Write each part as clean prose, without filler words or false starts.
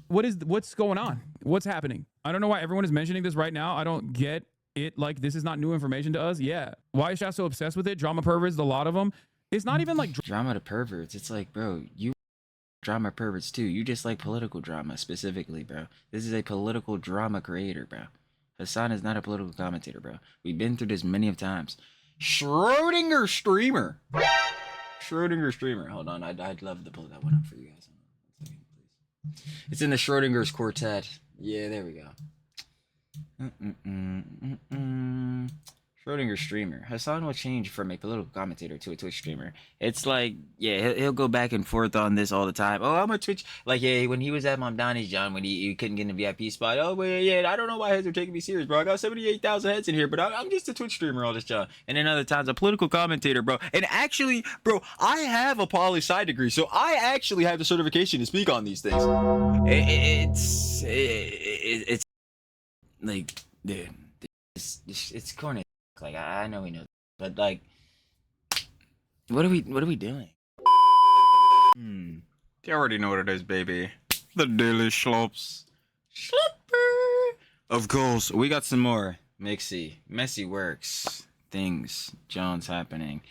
what's going on? What's happening? I don't know why everyone is mentioning this right now. I don't get it. Like, this is not new information to us. Yeah. Why is Shaq so obsessed with it? Drama perverts, a lot of them. It's not even like drama to perverts. It's like, bro, you drama perverts too. You just like political drama specifically, bro. This is a political drama creator, bro. Hasan is not a political commentator, bro. We've been through this many of times. Schrodinger streamer. Schrodinger streamer. Hold on, I'd love to pull that one up for you guys. Hold on 1 second, please. It's in the Schrodinger's quartet. Yeah, there we go. Schrodinger streamer. Hasan will change from a political commentator to a Twitch streamer. It's like, yeah, he'll go back and forth on this all the time. Oh, I'm a Twitch. Like, yeah, when he was at Mom Donnie's, John, when he couldn't get in the VIP spot. Oh, but yeah, I don't know why heads are taking me serious, bro. I got 78,000 heads in here, but I'm just a Twitch streamer all this time. And then other times, a political commentator, bro. And actually, bro, I have a poli-sci degree, so I actually have the certification to speak on these things. It's like, dude, it's corny. Like, I know we know, but like, what are we doing? You already know what it is, baby. The daily slops. Slopper. Of course, we got some more messy works, things, Jones happening.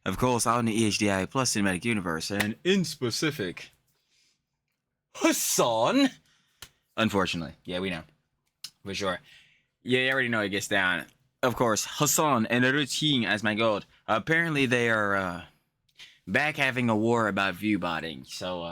Of course, out in the EHDI plus cinematic universe, and in specific, Hasan. Unfortunately, yeah, we know, for sure. Yeah, you already know it gets down. Of course, Hasan and the routine as my god. Apparently they are back having a war about viewbotting. So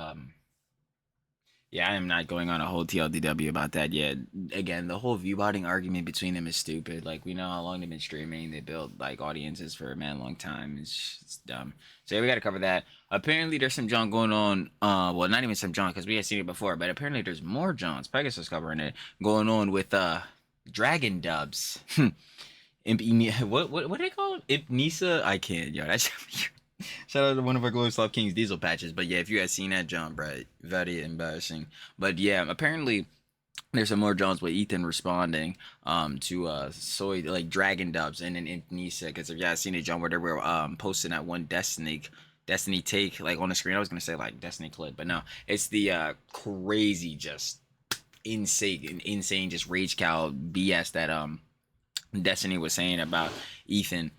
yeah, I am not going on a whole TLDW about that yet. Again, the whole viewbotting argument between them is stupid. Like, we know how long they've been streaming. They built like audiences for a man long time. It's dumb. So yeah, we gotta cover that. Apparently there's some junk going on. Well, not even some junk because we had seen it before, but apparently there's more junks. Pegasus covering it going on with Dragon Dubs. What do they call it? Ipnisa? I can't, yo. That's shout out to one of our Glory Slop Kings diesel patches. But yeah, if you guys seen that jump, bro, very embarrassing. But yeah, apparently there's some more jumps with Ethan responding to soy like Dragon Dubs and then Ipnisa. Because if you guys seen a jump where they were posting that one Destiny take like on the screen, I was gonna say like Destiny clip, but no, it's the crazy, just insane, just rage cow BS that Destiny was saying about Ethan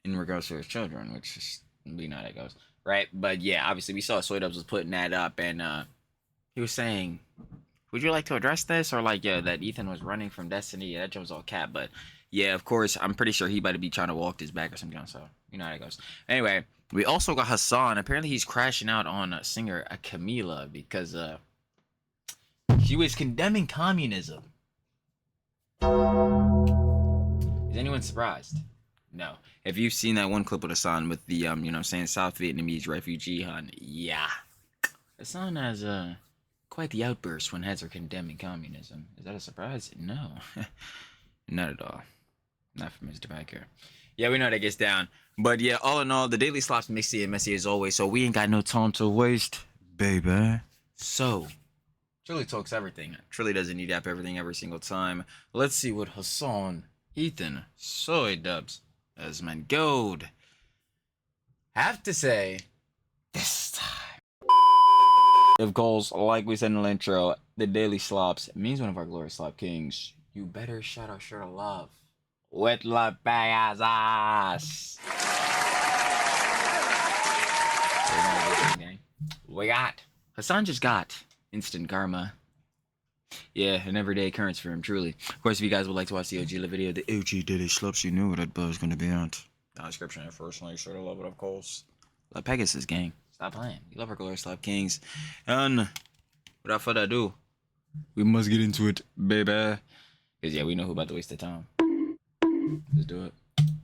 in regards to his children, which is, we know how that goes, right? But yeah, obviously we saw Idubbbz was putting that up, and he was saying, would you like to address this? Or like, yeah, that Ethan was running from Destiny. Yeah, that joke was all cap, but yeah, of course, I'm pretty sure he better be trying to walk this back or something, so you know how that goes. Anyway, we also got Hasan. Apparently he's crashing out on singer Camila because she was condemning communism. Is anyone surprised? No. If you've seen that one clip with Hasan with the you know what I'm saying, South Vietnamese refugee hunt, yeah, Hasan has quite the outburst when heads are condemning communism. Is that a surprise? No. Not at all. Not for Mr. Biker. Yeah, we know that gets down. But yeah, all in all, the daily slops mixy and messy as always, so we ain't got no time to waste, baby. So TrillTalksEverything. Trilly doesn't need up everything every single time. Let's see what Hasan, Ethan, Idubbbz, Esmond Gold have to say this time. Of course, like we said in the intro, the daily slops means one of our Glory Slop Kings. You better shout out shirt of love with La Pegasus. We got Hasan just got instant karma. Yeah, an everyday occurrence for him, truly. Of course, if you guys would like to watch the OG video, the OG daily slops, you know what that buzz is going to be on. Down description and first like sure to love it, of course. La Pegasus gang. Stop playing. We love our Glory Slop Kings. And without further ado, we must get into it, baby. Because yeah, we know who about to waste the time. Let's do it.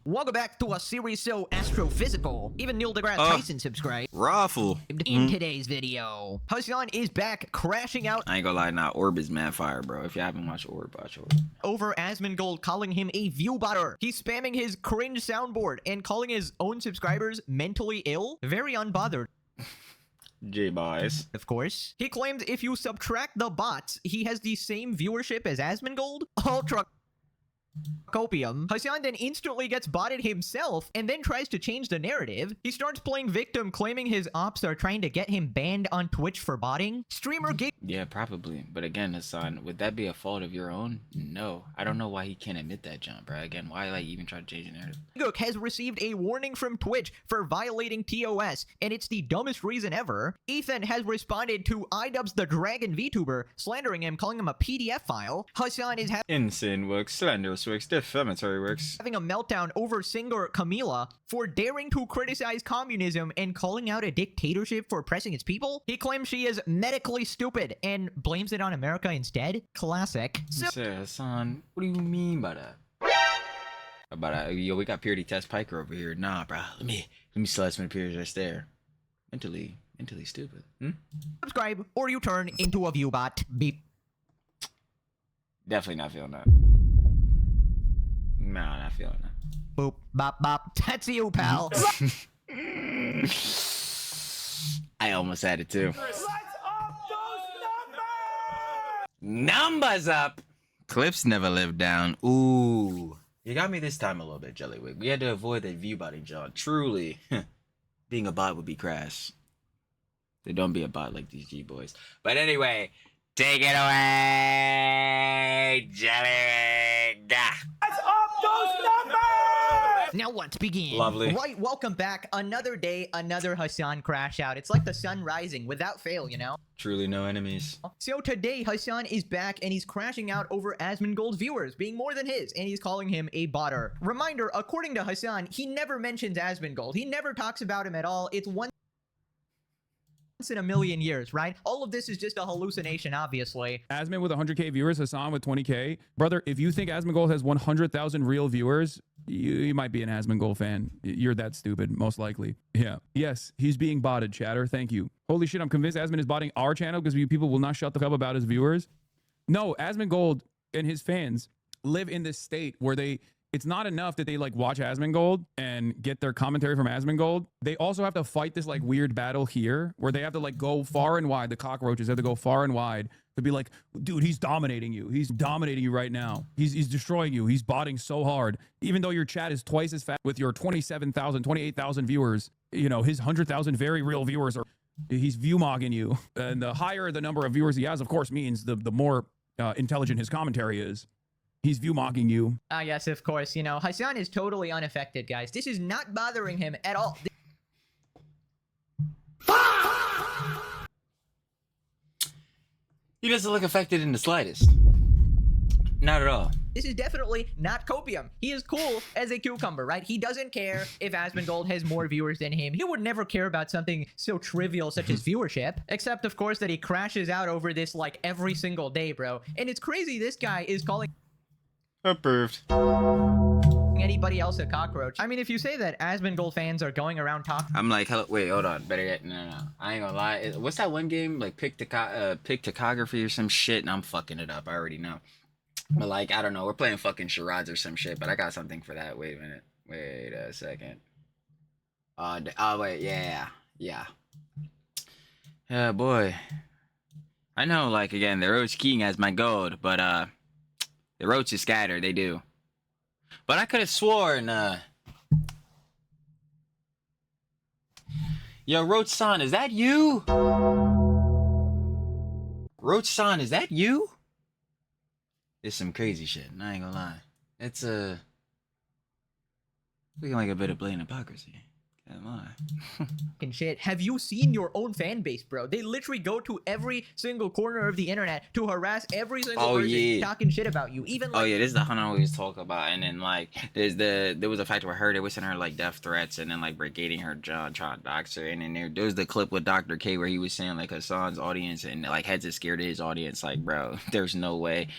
Welcome back to a series so astrophysical. Even Neil deGrasse Tyson subscribed. Raffle. In today's video, Hasan is back crashing out. I ain't gonna lie, now Orb is mad fire, bro. If you haven't watched Orb, watch Orb. Over Asmongold calling him a viewbotter. He's spamming his cringe soundboard and calling his own subscribers mentally ill. Very unbothered. J-Boys. Of course. He claimed if you subtract the bots, he has the same viewership as Asmongold. Ultra Copium. Hasan then instantly gets botted himself and then tries to change the narrative. He starts playing victim, claiming his ops are trying to get him banned on Twitch for botting. Streamer Yeah, probably. But again, Hasan, would that be a fault of your own? No. I don't know why he can't admit that, John, bro. Again, why like even try to change the narrative? Gook has received a warning from Twitch for violating TOS, and it's the dumbest reason ever. Ethan has responded to Idubbbz the Dragon VTuber, slandering him, calling him a PDF file. Hasan is Insane works, slanderous works, defamatory works. having a meltdown over singer Camila for daring to criticize communism and calling out a dictatorship for oppressing its people. He claims she is medically stupid and blames it on America instead. Classic. So Sir Hasan, what do you mean by that? Yo, we got Purity Test Piker over here. Nah, bro. Let me slice my peers right there. Mentally stupid. subscribe or you turn into a viewbot. Beep. Definitely not feeling that. Nah, not feeling that. Boop. Bop bop. That's you, pal. I almost had it too. Numbers up. Clips never live down. Ooh, you got me this time a little bit, Jellywig. We had to avoid that viewbotting, John. Truly, being a bot would be crass. They don't be a bot like these G boys. But anyway, take it away, Jellywig. Now let's begin. Lovely. Right, welcome back. Another day, another Hasan crash out. It's like the sun rising without fail, you know? Truly no enemies. So today, Hasan is back and he's crashing out over Asmongold's viewers being more than his, and he's calling him a botter. Reminder, according to Hasan, he never mentions Asmongold. He never talks about him at all. It's once in a million years, right? All of this is just a hallucination, obviously. Asmon with 100K viewers, Hasan with 20K. Brother, if you think Asmongold has 100,000 real viewers, you might be an Asmongold fan. You're that stupid, most likely. Yeah. Yes, he's being botted, chatter. Thank you. Holy shit, I'm convinced Asmon is botting our channel because people will not shut the fuck up about his viewers. No, Asmongold and his fans live in this state where it's not enough that they like watch Asmongold and get their commentary from Asmongold. They also have to fight this like weird battle here where they have to like go far and wide. The cockroaches have to go far and wide to be like, dude, he's dominating you. He's dominating you right now. He's destroying you. He's botting so hard. Even though your chat is twice as fast with your 27,000, 28,000 viewers, you know, his 100,000 very real viewers he's view mogging you. And the higher the number of viewers he has, of course, means the more intelligent his commentary is. He's view mocking you. Yes, of course. You know, Hasan is totally unaffected, guys. This is not bothering him at all. He doesn't look affected in the slightest. Not at all. This is definitely not copium. He is cool as a cucumber, right? He doesn't care if Asmongold has more viewers than him. He would never care about something so trivial such as viewership. Except, of course, that he crashes out over this like every single day, bro. And it's crazy this guy is calling Approved. anybody else a cockroach. I mean, if you say that Asmongold fans are going around talking I'm like, hello, wait, hold on. Better yet, no. I ain't gonna lie. What's that one game? Like pick topography or some shit, and I'm fucking it up. I already know. But like, I don't know. We're playing fucking charades or some shit, but I got something for that. Wait a minute. Wait a second. Oh wait, yeah. Yeah, boy. I know, like, again, the roach king as my gold, but the roaches scatter, they do. But I could have sworn, yo, Roach-san, is that you? Roach-san, is that you? It's some crazy shit, and I ain't gonna lie. It's, looking like a bit of blatant hypocrisy. Can't lie. shit. Have you seen your own fan base, bro? They literally go to every single corner of the internet to harass every single person talking shit about you. Even like, oh yeah, this is the one I always talk about. And then like there was a fact where they were sending her like death threats and then like brigading her John trying to dox her. And then there was the clip with Dr. K where he was saying like Hasan's audience and like heads it scared his audience. Like, bro, there's no way.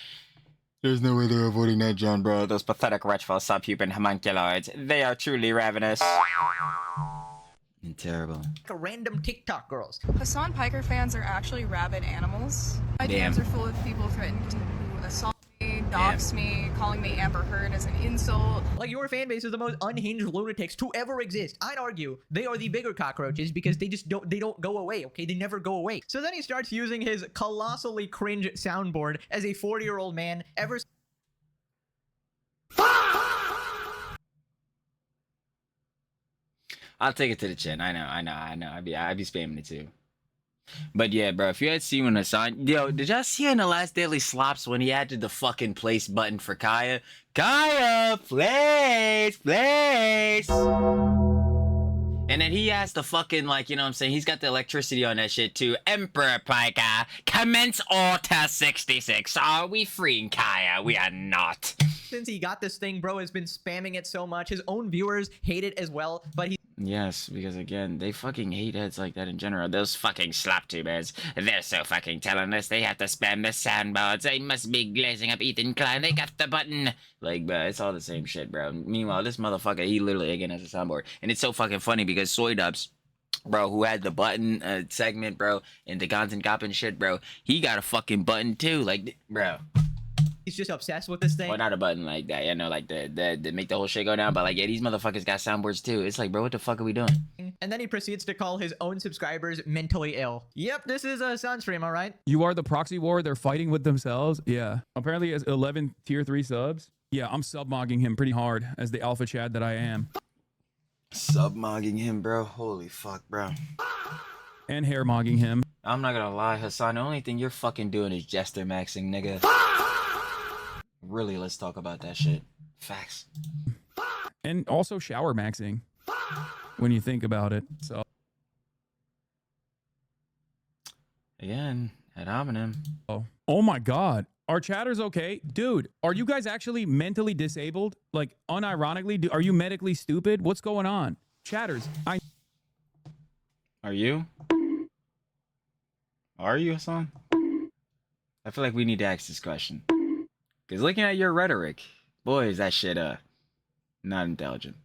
There's no way they're avoiding that, John, bro. Those pathetic wretchful subhuman homunculoids. They are truly ravenous. And terrible. like random TikTok girls. Hasan Piker fans are actually rabid animals. My DMs are full of people threatening to assault me, dox me, calling me Amber Heard as an insult. Like, your fan base is the most unhinged lunatics to ever exist. I'd argue they are the bigger cockroaches because they don't go away, okay? They never go away. So then he starts using his colossally cringe soundboard as a 40-year-old man ever I'll take it to the chin. I know. I'd be spamming it too. But yeah, bro, if you had seen when Hasan, yo, did y'all see in the last Daily Slops when he added the fucking place button for Kaya? Kaya, place. And then he has the fucking, like, you know what I'm saying? He's got the electricity on that shit too. Emperor Pika, commence Orta 66. Are we freeing Kaya? We are not. Since he got this thing, bro has been spamming it so much. His own viewers hate it as well, but he Yes, because again, they fucking hate heads like that in general. Those fucking slop tubers. They're so fucking talentless. They have to spam the soundboards. They must be glazing up Ethan Klein. They got the button. Like, bro, it's all the same shit, bro. Meanwhile, this motherfucker, he literally again has a soundboard. And it's so fucking funny because Idubbbz, bro, who had the button segment, bro, and the content cop and shit, bro, he got a fucking button too. Like, bro. he's just obsessed with this thing. Well, not a button like that, you know, like the make the whole shit go down. But like, yeah, these motherfuckers got soundboards too. It's like, bro, what the fuck are we doing? And then he proceeds to call his own subscribers mentally ill. Yep, this is a sound stream, all right? You are the proxy war. They're fighting with themselves. Yeah. Apparently, as 11 tier 3 subs. Yeah, I'm sub-mogging him pretty hard as the alpha chad that I am. Sub-mogging him, bro. Holy fuck, bro. And hair mogging him. I'm not gonna lie, Hasan, the only thing you're fucking doing is jester maxing, nigga. Really, let's talk about that shit. Facts. And also shower maxing. When you think about it. So Again, ad hominem. oh my god. Are chatters okay? Dude, are you guys actually mentally disabled? Like, unironically, are you medically stupid? What's going on? Chatters, Are you? Are you, Hasan? I feel like we need to ask this question. Because looking at your rhetoric, boy, is that shit, not intelligent.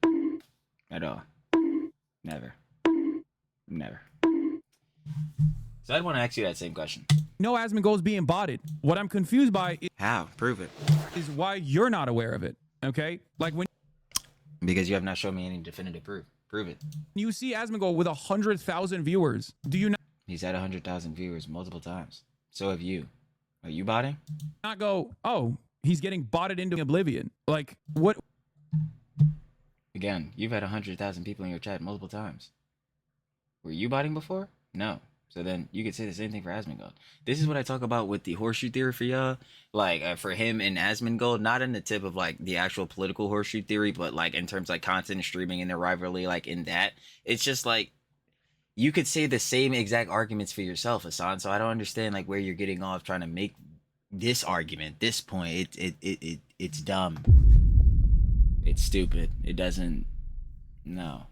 At all. Never. So I'd want to ask you that same question. no Asmongold's being botted. What I'm confused by How? Prove it. is why you're not aware of it. Okay? Like when Because you have not shown me any definitive proof. Prove it. you see Asmongold with 100,000 viewers, do you He's had 100,000 viewers multiple times. So have you. Are you botting? not go, oh, he's getting botted into oblivion? Like, what? Again, you've had 100,000 people in your chat multiple times. Were you botting before? No. So then you could say the same thing for Asmongold. This is what I talk about with the horseshoe theory for y'all. Like, for him and Asmongold, not in the tip of like the actual political horseshoe theory, but like in terms of like content and streaming and their rivalry, like in that. It's just like, you could say the same exact arguments for yourself, Hasan. So I don't understand like where you're getting off trying to make this argument, this point. It's dumb. It's stupid. It doesn't. No.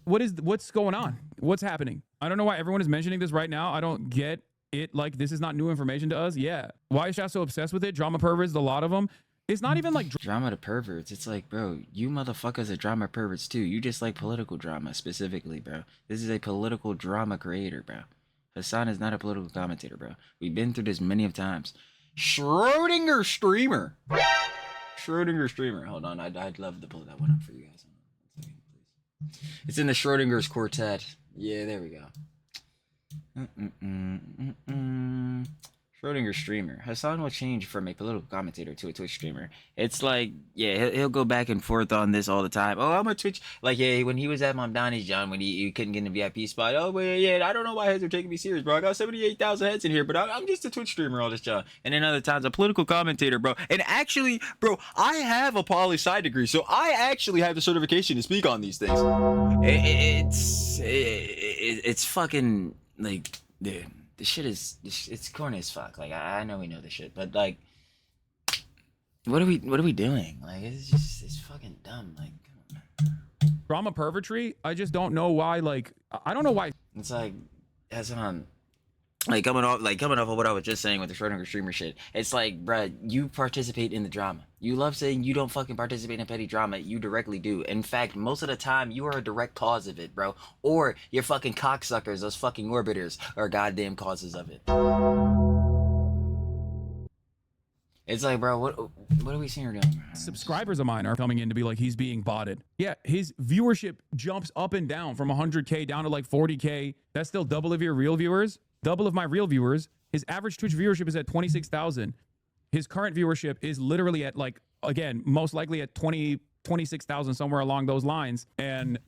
What's going on? What's happening? I don't know why everyone is mentioning this right now. I don't get it. Like, this is not new information to us. Yeah. Why is Shaq so obsessed with it? Drama perverts, a lot of them. It's not even like drama to perverts. It's like, bro, you motherfuckers are drama perverts too. You just like political drama specifically, bro. This is a political drama creator, bro. Hasan is not a political commentator, bro. We've been through this many of times. Schrodinger streamer. Hold on, I'd love to pull that one up for you guys. Hold on 1 second, please. It's in the Schrodinger's quartet. Yeah, there we go. Schrodinger streamer. Hasan will change from a political commentator to a Twitch streamer. It's like, yeah, he'll go back and forth on this all the time. Oh, I'm a Twitch. Like, yeah, when he was at Mom Donnie's, John, when he couldn't get in the VIP spot. Oh, but yeah, I don't know why heads are taking me serious, bro. I got 78,000 heads in here, but I'm just a Twitch streamer all this, John. And then other times, a political commentator, bro. And actually, bro, I have a poli-sci degree, so I actually have the certification to speak on these things. It's fucking, like, dude. This shit is, it's corny as fuck. Like, I know we know this shit, but like, what are we doing? Like, it's fucking dumb. Like, come on. drama pervertry. I just don't know why. Like, I don't know why. It's like, Hasan, like coming off of what I was just saying with the Schrodinger streamer shit. It's like, bruh, you participate in the drama. You love saying you don't fucking participate in petty drama. You directly do. In fact, most of the time, you are a direct cause of it, bro. Or your fucking cocksuckers, those fucking orbiters, are goddamn causes of it. It's like, bro, what are we seeing her doing? Subscribers of mine are coming in to be like, he's being botted. Yeah, his viewership jumps up and down from 100K down to like 40K. That's still double of your real viewers. Double of my real viewers. His average Twitch viewership is at 26,000. His current viewership is literally at like, again, most likely at 26,000, somewhere along those lines. And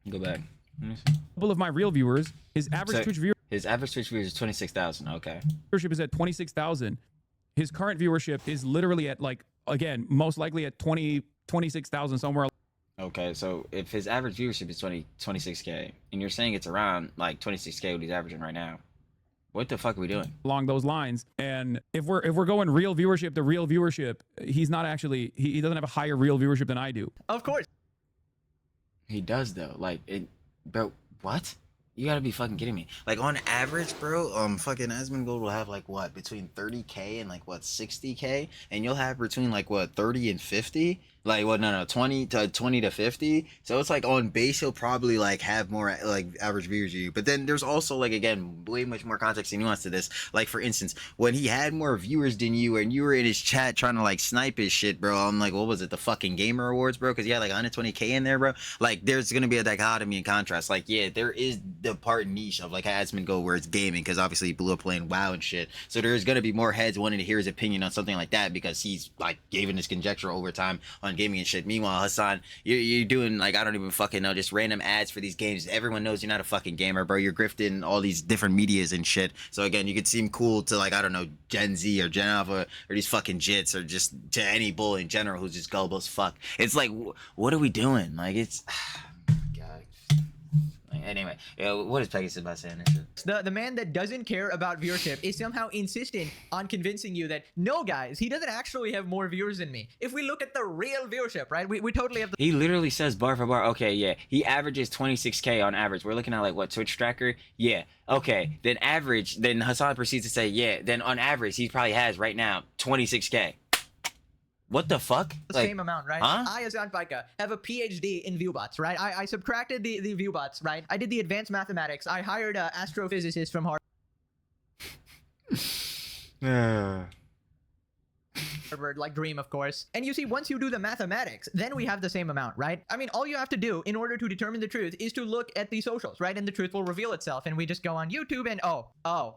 Go back. a couple of my real viewers, his average Twitch His average Twitch viewers is 26,000. Okay. viewership is at 26,000. His current viewership is literally at like, again, most likely at 26,000, somewhere Okay, so if his average viewership is 26K, and you're saying it's around like 26K what he's averaging right now, what the fuck are we doing? along those lines. And if we're going real viewership to real viewership, he's not actually, he doesn't have a higher real viewership than I do. Of course. He does though. Like bro, what? You gotta be fucking kidding me. Like on average, bro, fucking Asmongold will have like what, between 30K and like what, 60K, and you'll have between like what, 30 and 50. Like what? No, 20 to 50. So it's like on base he'll probably like have more like average viewers than you. But then there's also like, again, way much more context and nuance to this. Like for instance, when he had more viewers than you and you were in his chat trying to like snipe his shit, bro. I'm like, what was it? The fucking Gamer Awards, bro? Because he had like 120K in there, bro. Like there's gonna be a dichotomy and contrast. Like yeah, there is the part niche of like Asmongold where it's gaming, because obviously he blew up playing WoW and shit. So there's gonna be more heads wanting to hear his opinion on something like that because he's like giving his conjecture over time on gaming and shit. Meanwhile, Hasan, you're doing like, I don't even fucking know, just random ads for these games. Everyone knows you're not a fucking gamer, bro. You're grifting all these different medias and shit. So again, you could seem cool to like, I don't know, Gen Z or Gen Alpha or these fucking jits or just to any bull in general who's just gullible as fuck. It's like, what are we doing? Like it's God. Anyway, what is Pegasus about saying this shit? The man that doesn't care about viewership is somehow insistent on convincing you that, no, guys, he doesn't actually have more viewers than me. If we look at the real viewership, right, we totally have the... He literally says bar for bar, okay, yeah, he averages 26K on average. We're looking at like what, Twitch tracker? Yeah, okay, then average, then Hasan proceeds to say, yeah, then on average, he probably has right now 26K. What the fuck? The like, same amount, right? Huh? I, Hasan Paika, have a PhD in Viewbots, right? I subtracted the Viewbots, right? I did the advanced mathematics. I hired an astrophysicist from Harvard, like Dream, of course. And you see, once you do the mathematics, then we have the same amount, right? I mean, all you have to do in order to determine the truth is to look at the socials, right? And the truth will reveal itself. And we just go on YouTube and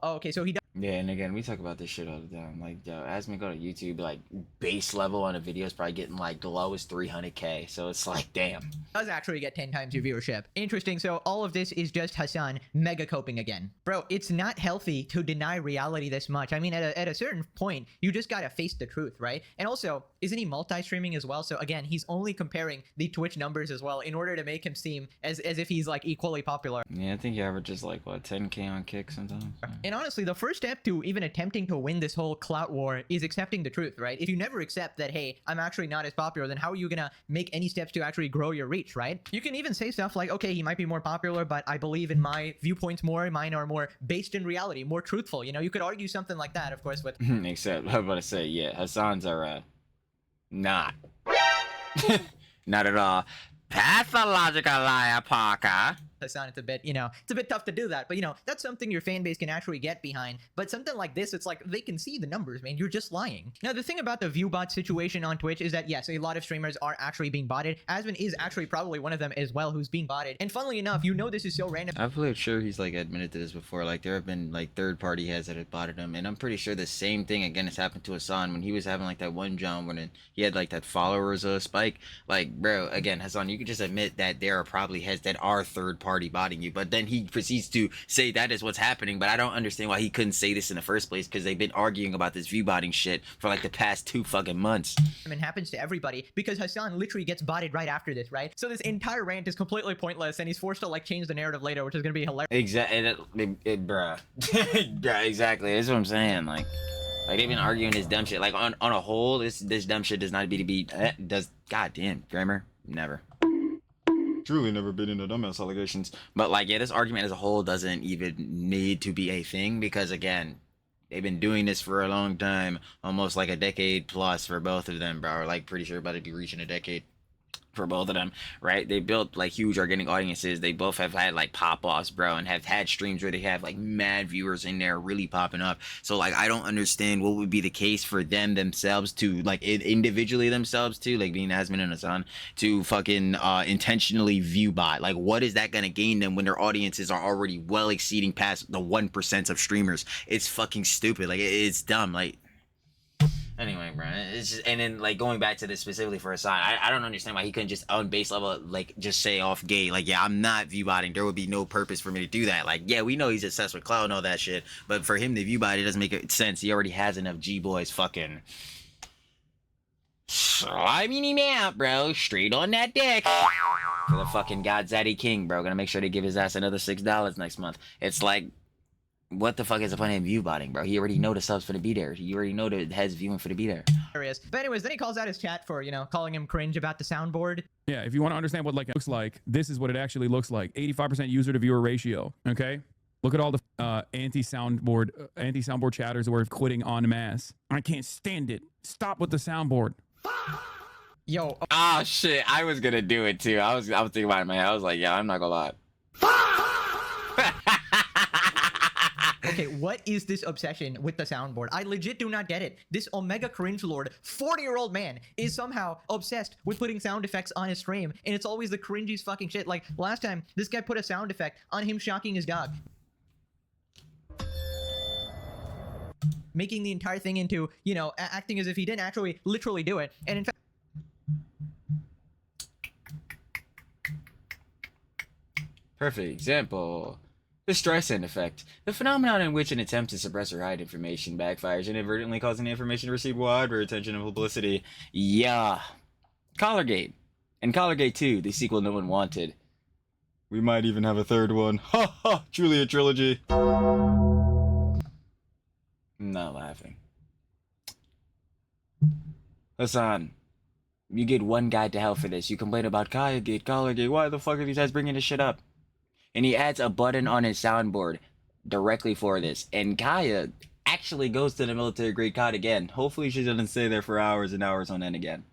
okay, so he does. Yeah, and again, we talk about this shit all the time. Like, yo, as we go to YouTube, like, base level on a video is probably getting, like, the lowest 300K. So it's like, damn. Does actually get 10 times your viewership. Interesting. So all of this is just Hasan mega coping again. Bro, it's not healthy to deny reality this much. I mean, at a certain point, you just gotta face the truth, right? And also, isn't he multi-streaming as well? So again, he's only comparing the Twitch numbers as well in order to make him seem as if he's, like, equally popular. Yeah, I think he averages, like, what, 10K on Kick sometimes? And honestly, the first step to even attempting to win this whole clout war is accepting the truth, right? If you never accept that, hey, I'm actually not as popular, then how are you gonna make any steps to actually grow your reach, right? You can even say stuff like, okay, he might be more popular, but I believe in my viewpoints more. Mine are more based in reality, more truthful. You know, you could argue something like that, of course, with... Except, I was about to say, yeah, Hasan's are, not. Not at all. Pathological liar, Parker. Hasan, it's a bit, you know, it's a bit tough to do that, but you know, that's something your fan base can actually get behind. But something like this, it's like they can see the numbers, man. You're just lying. Now, the thing about the Viewbot situation on Twitch is that yes, a lot of streamers are actually being botted. Asmon is actually probably one of them as well who's being botted. And funnily enough, you know, this is so random. I'm pretty sure he's like admitted to this before. Like there have been like third-party heads that have botted him, and I'm pretty sure the same thing again has happened to Hasan when he was having like that one jump when he had like that followers spike. Like, bro, again, Hasan, you could just admit that there are probably heads that are third-party botting you, but then he proceeds to say that is what's happening. But I don't understand why he couldn't say this in the first place, because they've been arguing about this viewbotting shit for like the past 2 fucking months. It happens to everybody because Hasan literally gets botted right after this, right? So this entire rant is completely pointless, and he's forced to like change the narrative later, which is gonna be hilarious. Exactly, bruh. Yeah, exactly. That's what I'm saying. Like they've been arguing this dumb shit. Like on a whole, this dumb shit does not be to be does. Goddamn grammar, never. Truly never been into dumbass allegations. But like, yeah, this argument as a whole doesn't even need to be a thing, because again, they've been doing this for a long time, almost like a decade plus for both of them, bro. Or like pretty sure about to be reaching a decade for both of them, right? They built like huge organic audiences. They both have had like pop-offs, bro, and have had streams where they have like mad viewers in there really popping up. So like, I don't understand what would be the case for them themselves to like individually themselves to like being Asmon and Hasan to fucking intentionally viewbot. Like, what is that gonna gain them when their audiences are already well exceeding past the 1% of streamers? It's fucking stupid. Like, it's dumb. Like, Anyway, bro, it's just, and then like going back to this specifically for Hasan, I don't understand why he couldn't just on base level like just say off gate like, yeah, I'm not viewbotting. There would be no purpose for me to do that. Like, yeah, we know he's obsessed with cloud and all that shit, but for him to viewbot, it doesn't make sense. He already has enough G-boys fucking sliming him out, bro, straight on that dick for the fucking Godzaddy King, bro. Gonna make sure they give his ass another $6 next month. It's like, what the fuck is the point of viewbotting, bro? He already know the subs for the be there. You already know the heads viewing for the be there. Hilarious. But anyways, then he calls out his chat for, you know, calling him cringe about the soundboard. Yeah, if you want to understand what like it looks like, this is what it actually looks like. 85% user to viewer ratio. Okay. Look at all the anti-soundboard chatters who are quitting en masse. I can't stand it. Stop with the soundboard. Yo. Ah, shit. I was gonna do it too. I was thinking about it in my head. I was like, yeah, I'm not gonna lie. Okay, what is this obsession with the soundboard? I legit do not get it. This Omega Cringe Lord, 40-year-old man, is somehow obsessed with putting sound effects on his stream, and it's always the cringiest fucking shit. Like, last time, this guy put a sound effect on him shocking his dog, making the entire thing into, you know, acting as if he didn't actually literally do it. And in fact, Perfect example. The Streisand effect. The phenomenon in which an attempt to suppress or hide information backfires, inadvertently causing the information to receive wider attention and publicity. Yeah. Collargate. And Collargate 2, the sequel no one wanted. We might even have a third one. Ha ha! Truly a trilogy. I'm not laughing. Hasan, you get one guy to hell for this. You complain about Collargate, Collargate. Why the fuck are these guys bringing this shit up? And he adds a button on his soundboard directly for this. And Kaya actually goes to the military grade COD again. Hopefully she doesn't stay there for hours and hours on end again.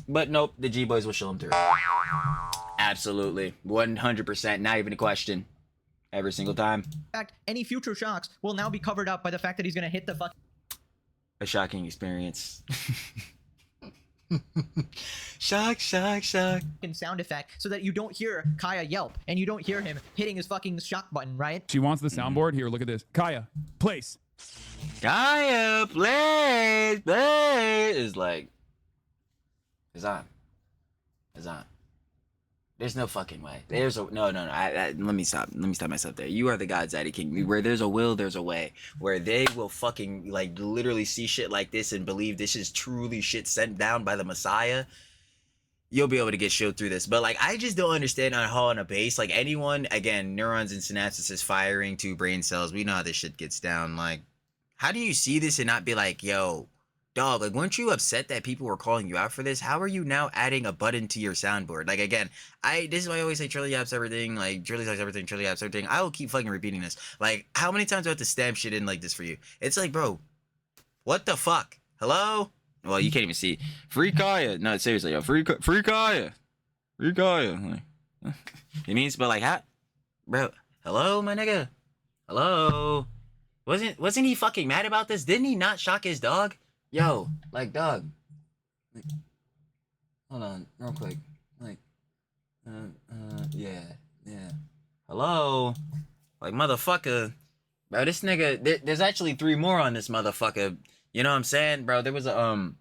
But nope, the G-Boys will show him through. Absolutely. 100%. Not even a question. Every single time. in fact, any future shocks will now be covered up by the fact that he's gonna hit the fucking A shocking experience. Shock, shock, shock. sound effect so that you don't hear Kaya yelp and you don't hear him hitting his fucking shock button, right? She wants the soundboard. Here, look at this. Kaya, place. Kaya, please, please. Is like, Hasan. There's no fucking way. There's a no. Let me stop myself there. You are the Godzaddy King. Where there's a will, there's a way. Where they will fucking like literally see shit like this and believe this is truly shit sent down by the Messiah. You'll be able to get showed through this. But like, I just don't understand on how on a base. Like anyone, again, neurons and synapses is firing to brain cells. We know how this shit gets down. Like, how do you see this and not be like, yo, dog, like, weren't you upset that people were calling you out for this? How are you now adding a button to your soundboard? Like, again, this is why I always say TrillTalksEverything, like, TrillTalksEverything, TrillTalksEverything. I will keep fucking repeating this. Like, how many times do I have to stamp shit in like this for you? It's like, bro, what the fuck? Hello? Well, you can't even see. Free Kaya. No, seriously, yo, free Kaya. Free Kaya. Like, it means, but like, how? Bro, hello, my nigga? Hello? Wasn't he fucking mad about this? Didn't he not shock his dog? Yo, like, dog. Like, hold on, real quick. Like, yeah. Hello? Like, motherfucker. Bro, this nigga, there's actually 3 more on this motherfucker. You know what I'm saying? Bro, there was a,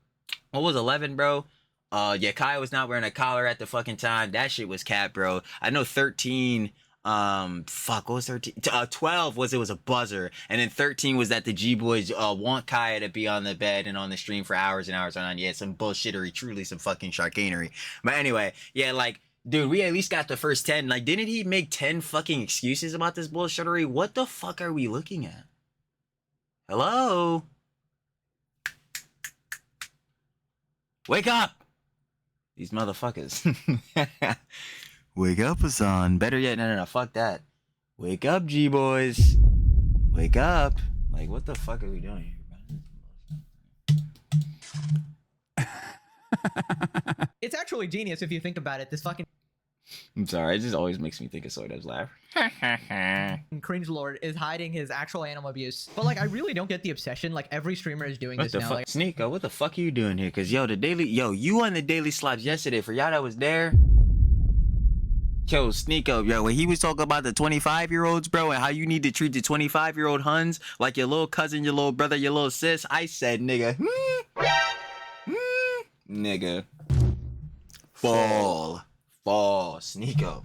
what was 11, bro? Yeah, Kai was not wearing a collar at the fucking time. That shit was cap, bro. I know 13... fuck, what was 13? 12 was it was a buzzer, and then 13 was that the G-Boys want Kaya to be on the bed and on the stream for hours and hours on end. Yeah, some bullshittery, truly some fucking sharkanery. But anyway, yeah, like, dude, we at least got the first 10. Like, didn't he make 10 fucking excuses about this bullshittery? What the fuck are we looking at? Hello? Wake up! These motherfuckers. Wake up, Hasan. Better yet, no, fuck that. Wake up, G-Boys. Wake up. Like, what the fuck are we doing here? It's actually genius if you think about it. This fucking I'm sorry, it just always makes me think of Soda's laugh. cringe lord is hiding his actual animal abuse. But like, I really don't get the obsession. Like, every streamer is doing What this the now. fuck? Like, Sneeko, what the fuck are you doing here? Cause yo, you on the daily slops yesterday. For y'all that was there, Yo, Sneeko, yo, when he was talking about the 25-year-olds, bro, and how you need to treat the 25-year-old huns like your little cousin, your little brother, your little sis, I said, nigga, nigga, fall, Sneeko.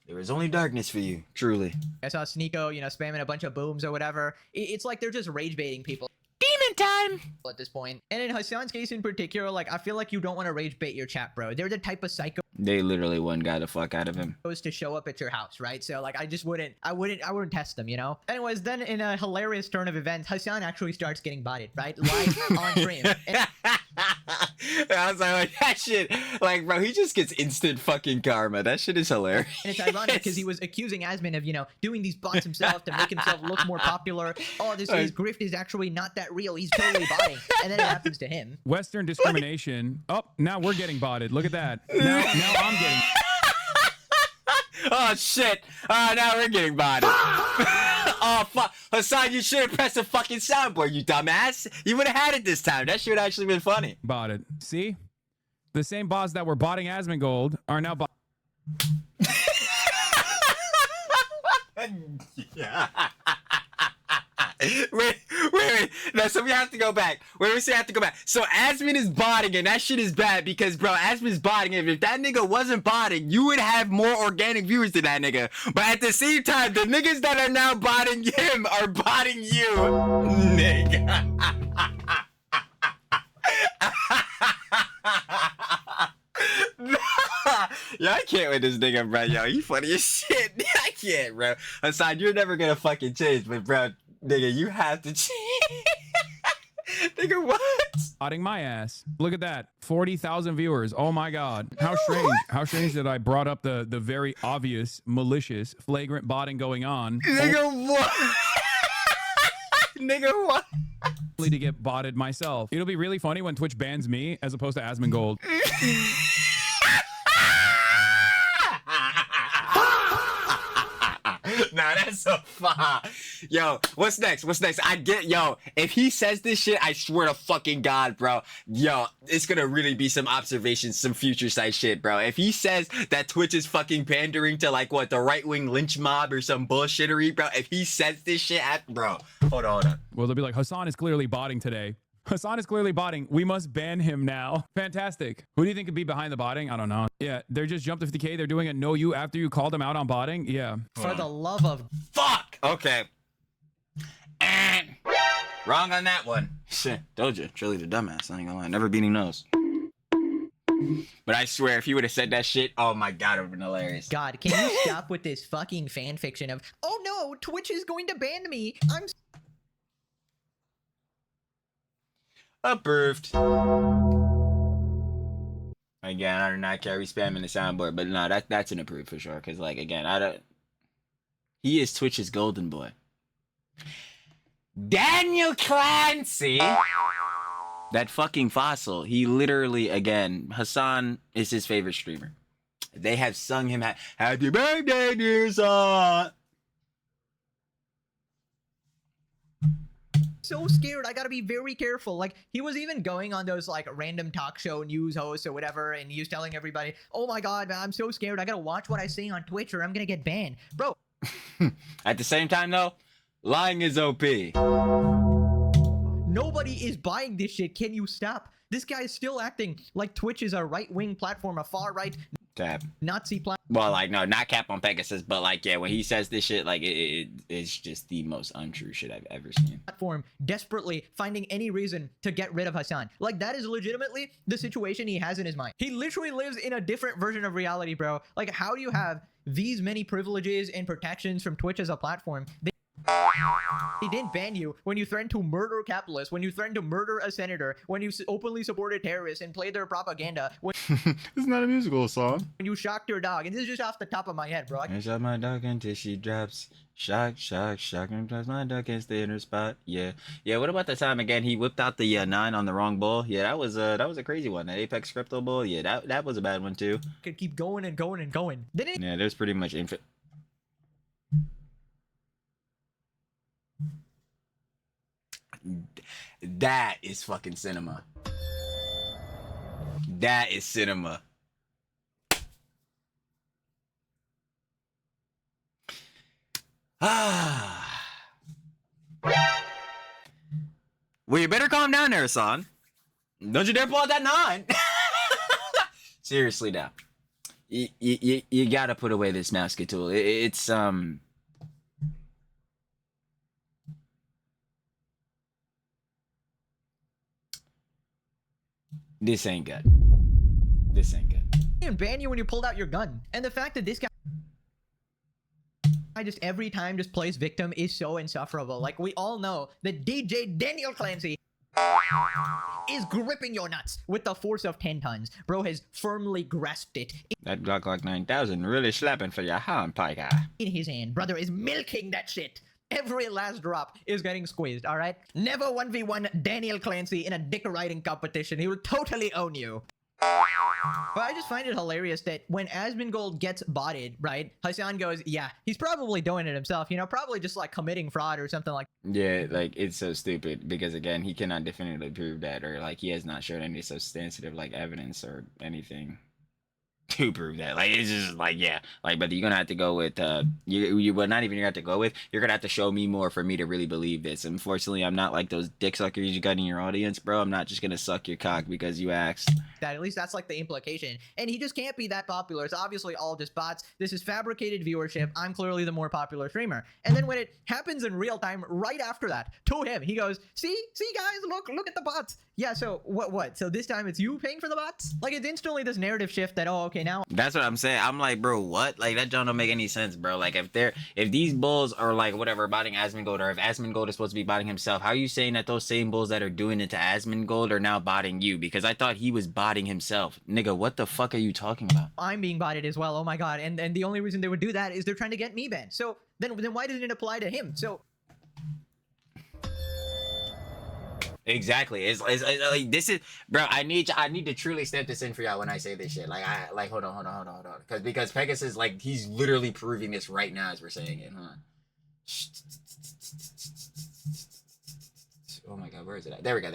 There is only darkness for you, truly. I saw Sneeko, you know, spamming a bunch of booms or whatever. It's like they're just rage baiting people Demon time! at this point. And in Hasan's case in particular, like, I feel like you don't want to rage bait your chat, bro. They're the type of psycho They literally one guy the fuck out of him. to show up at your house, right? So like, I wouldn't test them, you know. Anyways, then in a hilarious turn of events, Hasan actually starts getting botted, right, live on stream. And I was like, that shit, like, bro, he just gets instant fucking karma. That shit is hilarious. it's ironic because he was accusing Asmin of, you know, doing these bots himself to make himself look more popular. Oh, this his grift is actually not that real. He's totally botting, and then it happens to him. Western discrimination. Oh, now we're getting botted. Look at that. Now I'm getting. Oh shit! Now we're getting botted. Oh fuck, Hasan, you should have pressed the fucking soundboard, you dumbass. You would have had it this time. That shit would actually been funny. Botted. See, the same bots that were botting Asmongold are now bot. Yeah. Wait. No, so we have to go back. We have to go back. So Asmin is botting, and that shit is bad because, bro, Asmin's botting. If that nigga wasn't botting, you would have more organic viewers than that nigga. But at the same time, the niggas that are now botting him are botting you, nigga. Yo, I can't with this nigga, bro. Yo, you funny as shit. I can't, bro. Hasan, you're never gonna fucking change, but bro, nigga, you have to change. Nigga, what? Botting my ass. Look at that. 40,000 viewers. Oh my god. How strange. How strange that I brought up the very obvious, malicious, flagrant botting going on. Nigga, what? Nigga, what? Only to get botted myself. It'll be really funny when Twitch bans me as opposed to Asmongold. Nah, that's so far. Yo, what's next? Yo, if he says this shit, I swear to fucking God, bro. Yo, it's gonna really be some observations, some future side shit, bro. If he says that Twitch is fucking pandering to, like, what, the right-wing lynch mob or some bullshittery, bro. If he says this shit, bro. Hold on. Well, they'll be like, Hasan is clearly botting today. Hasan is clearly botting. We must ban him now. Fantastic. Who do you think could be behind the botting? I don't know. Yeah, they're just jumped to 50K. They're doing a no you after you called them out on botting. Yeah. For the love of fuck. Okay. Wrong on that one. Shit. Told you. Trilly the dumbass. I ain't gonna lie. Never beating nose. But I swear, if he would have said that shit, oh my God, it would have been hilarious. God, can you stop with this fucking fan fiction of, oh no, Twitch is going to ban me. I'm Approved. Again, I do not carry spam in the soundboard, but no, that's an approved for sure. Cause like again, he is Twitch's golden boy. Daniel Clancy, that fucking fossil. He literally, again, Hasan is his favorite streamer. They have sung him happy birthday, dear son. so scared. I gotta be very careful. Like, he was even going on those like random talk show news hosts or whatever, and he was telling everybody, oh my God, man, I'm so scared. I gotta watch what I say on Twitch or I'm gonna get banned. Bro. At the same time though, lying is OP. Nobody is buying this shit. Can you stop? This guy is still acting like Twitch is a right-wing platform, a far-right Cap. Nazi platform. Well, like, no, not cap on Pegasus, but like, yeah, when he says this shit, like, it's just the most untrue shit I've ever seen. Platform desperately finding any reason to get rid of Hasan. Like, that is legitimately the situation he has in his mind. He literally lives in a different version of reality, bro. Like, how do you have these many privileges and protections from Twitch as a platform? They didn't ban you when you threatened to murder capitalists, when you threatened to murder a senator, when you openly supported terrorists and played their propaganda, when It's not a musical song. you shocked your dog. And this is just off the top of my head, bro. I shot my dog until she drops. Shock, and plus my dog can't stay in her spot. Yeah. What about the time again he whipped out the 9 on the wrong bull? Yeah, that was a crazy one. That Apex crypto bull. Yeah, that was a bad one too. Could keep going and going and going. Didn't Yeah, there's pretty much That is fucking cinema. That is cinema. Ah. Well, you better calm down there, Hasan. Don't you dare pull out that 9. Seriously now. You gotta put away this mousket tool. It's this ain't good. This ain't good. And ban you when you pulled out your gun. And the fact that this guy just every time just plays victim is so insufferable. Like, we all know that DJ Daniel Clancy is gripping your nuts with the force of 10 tons. Bro has firmly grasped it That Glock 9000 really slapping for your hand, Piker. in his hand. Brother is milking that shit. Every last drop is getting squeezed, all right? Never 1v1 Daniel Clancy in a dick riding competition. He will totally own you. But I just find it hilarious that when Asmongold gets botted, right, Hasan goes, yeah, he's probably doing it himself, you know, probably just like committing fraud or something like Yeah, like, it's so stupid because, again, he cannot definitively prove that, or like he has not shown any substantive like evidence or anything to prove that. Like, it's just like, yeah, like, but you're gonna have to go with you well, not even you're gonna have to go with, you're gonna have to show me more for me to really believe this. Unfortunately, I'm not like those dick suckers you got in your audience, bro. I'm not just gonna suck your cock because you asked. that. At least that's like the implication. And he just can't be that popular. It's obviously all just bots. This is fabricated viewership. I'm clearly the more popular streamer. And then when it happens in real time, right after that, to him, he goes, see guys, look at the bots. Yeah, so what? So this time it's you paying for the bots? Like, it's instantly this narrative shift that, oh, okay, now That's what I'm saying. I'm like, bro, what? Like, that don't make any sense, bro. Like, if these bulls are like whatever botting Asmongold, or if Asmongold is supposed to be botting himself, how are you saying that those same bulls that are doing it to Asmongold are now botting you? Because I thought he was botting himself. Nigga, what the fuck are you talking about? I'm being botted as well. Oh my god. And the only reason they would do that is they're trying to get me banned. So then why doesn't it apply to him? So Exactly. It's like, this is, bro. I need to truly step this in for y'all when I say this shit. Like, hold on. Because Pegasus, like, he's literally proving this right now as we're saying it, huh? Oh my god, where is it at? There we go.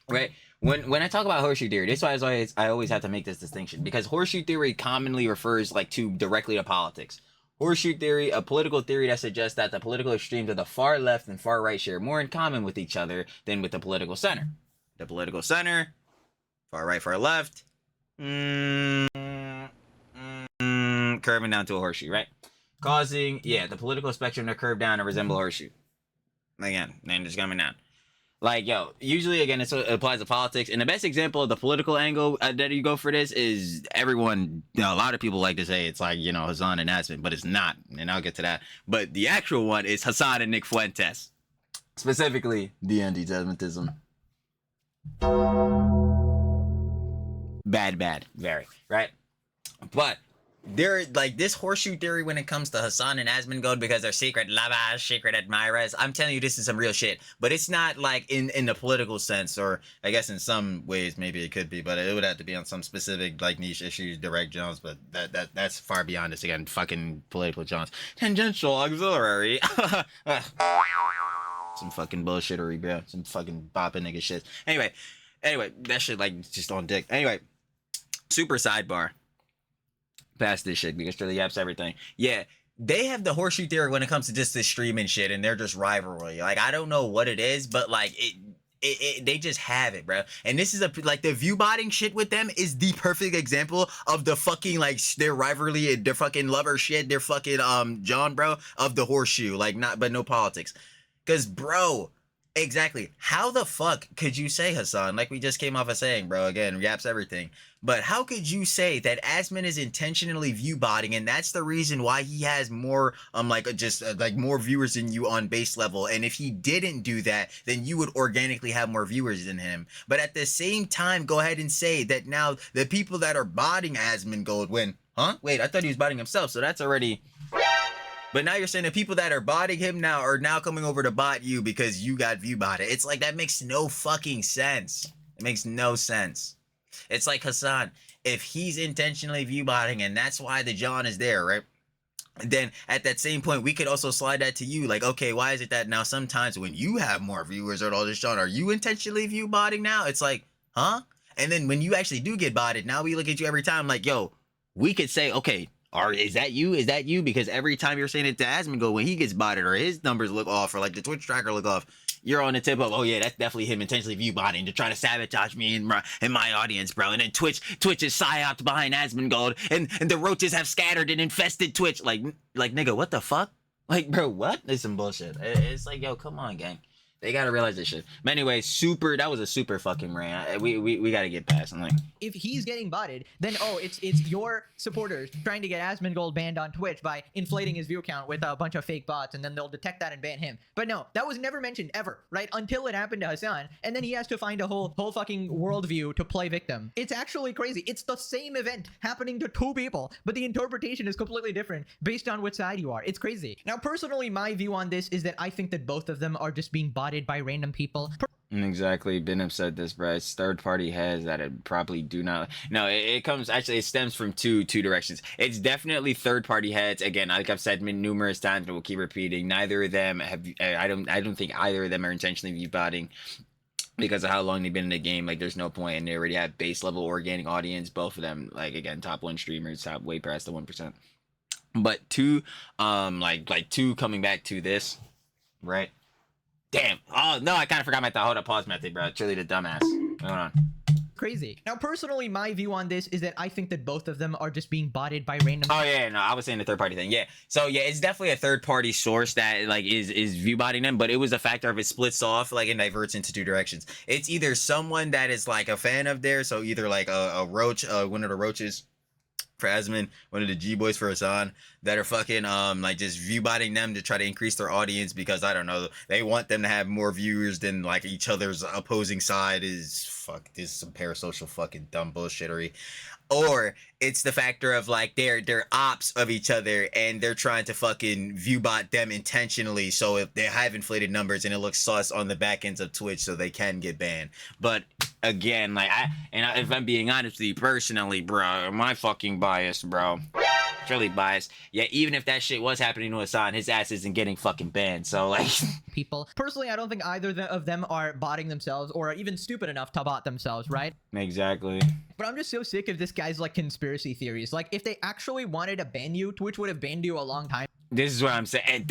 Right. When I talk about horseshoe theory, this is why I always have to make this distinction, because horseshoe theory commonly refers like to directly to politics. Horseshoe theory, a political theory that suggests that the political extremes of the far left and far right share more in common with each other than with the political center. The political center, far right, far left, curving down to a horseshoe, right? Causing, the political spectrum to curve down and resemble a horseshoe. Again, then just coming down. Like, yo, usually, again, it applies to politics. And the best example of the political angle that you go for this is everyone, a lot of people like to say it's like, Hasan and Aspen, but it's not. And I'll get to that. But the actual one is Hasan and Nick Fuentes. Specifically, the anti-Semitism. Bad, very, right? But they're like this horseshoe theory when it comes to Hasan and Asmongold, because they're secret lovers, secret admirers. I'm telling you, this is some real shit. But it's not like in the political sense, or I guess in some ways maybe it could be, but it would have to be on some specific like niche issues, direct Jones. But that's far beyond this. Again, fucking political Jones, tangential auxiliary. Some fucking bullshittery, bro. Some fucking bopping nigga shit. Anyway, that shit like just on dick. Anyway, super sidebar. Past this shit because TrillTalksEverything. Yeah, they have the horseshoe theory when it comes to just this streaming shit, and they're just rivalry. Like, I don't know what it is, but like they just have it, bro. And this is like the viewbotting shit with them is the perfect example of the fucking like their rivalry, their fucking lover shit, their fucking John, bro, of the horseshoe. Like, no politics, cause bro. Exactly. How the fuck could you say, Hasan, like we just came off of saying, bro, again, yaps everything, but how could you say that Asmon is intentionally viewbotting, and that's the reason why he has more, more viewers than you on base level, and if he didn't do that, then you would organically have more viewers than him, but at the same time, go ahead and say that now the people that are botting Asmongold wait, I thought he was botting himself, so that's already... But now you're saying the people that are botting him now are now coming over to bot you because you got viewbotted. It's like, that makes no fucking sense. It makes no sense. It's like Hasan, if he's intentionally viewbotting and that's why the John is there, right? Then at that same point, we could also slide that to you. Like, okay, why is it that now sometimes when you have more viewers or all this, John, are you intentionally viewbotting now? It's like, huh? And then when you actually do get botted, now we look at you every time like, yo, we could say, okay, Or is that you? Is that you? Because every time you're saying it to Asmongold when he gets botted or his numbers look off or like the Twitch tracker look off, you're on the tip of, oh yeah, that's definitely him intentionally view botting to try to sabotage me and my audience, bro. And then Twitch is psyoped behind Asmongold, and the roaches have scattered and infested Twitch. Like nigga, what the fuck? Like, bro, what? It's some bullshit. It's like, yo, come on, gang. They gotta realize this shit. But anyway, that was a super fucking rant. We gotta get past something. If he's getting botted, then it's your supporters trying to get Asmongold banned on Twitch by inflating his view count with a bunch of fake bots, and then they'll detect that and ban him. But no, that was never mentioned ever, right? Until it happened to Hasan, and then he has to find a whole fucking worldview to play victim. It's actually crazy. It's the same event happening to two people, but the interpretation is completely different based on which side you are. It's crazy. Now, personally, my view on this is that I think that both of them are just being botted by random people. Exactly. Benham said this, bro. It's third-party heads that it probably do not. No, it stems from two directions. It's definitely third-party heads. Again, like I've said numerous times, and we'll keep repeating. Neither of them have. I don't think either of them are intentionally view-botting because of how long they've been in the game. Like, there's no point, and they already have base level organic audience. Both of them, like, again, top 1 streamers, top way past the 1%. But two, like two coming back to this, right? Damn. Oh, no, I kind of forgot my thought. Hold up, pause method, bro. Truly the dumbass. Hold on. Crazy. Now, personally, my view on this is that I think that both of them are just being botted by random. Oh yeah, no, I was saying the third party thing. Yeah. So yeah, it's definitely a third party source that like is view botting them, but it was a factor of it splits off like and diverts into two directions. It's either someone that is like a fan of theirs, so either like a roach, one of the roaches for Asmon, one of the G-boys for Hasan, that are fucking like just view botting them to try to increase their audience because I don't know, they want them to have more viewers than like each other's opposing side is this is some parasocial fucking dumb bullshittery. Or it's the factor of like they're ops of each other and they're trying to fucking view bot them intentionally so if they have inflated numbers and it looks sus on the back ends of Twitch so they can get banned. But again, like if I'm being honest with you personally, bro, my fucking bias, bro. Really biased. Yeah, even if that shit was happening to Hasan, his ass isn't getting fucking banned. So like people. Personally, I don't think either of them are botting themselves or even stupid enough to bot themselves, right? Exactly. But I'm just so sick of this guy's like conspiracy theories. Like if they actually wanted to ban you, Twitch would have banned you a long time. This is what I'm saying,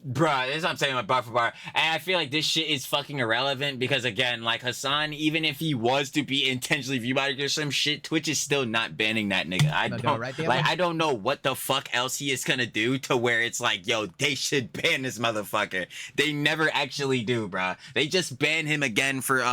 bruh. This is what I'm saying about bar for bar. And I feel like this shit is fucking irrelevant because again, like Hasan, even if he was to be intentionally viewbotted or some shit, Twitch is still not banning that nigga. I don't know what the fuck else he is gonna do to where it's like, yo, they should ban this motherfucker. They never actually do, bruh. They just ban him again for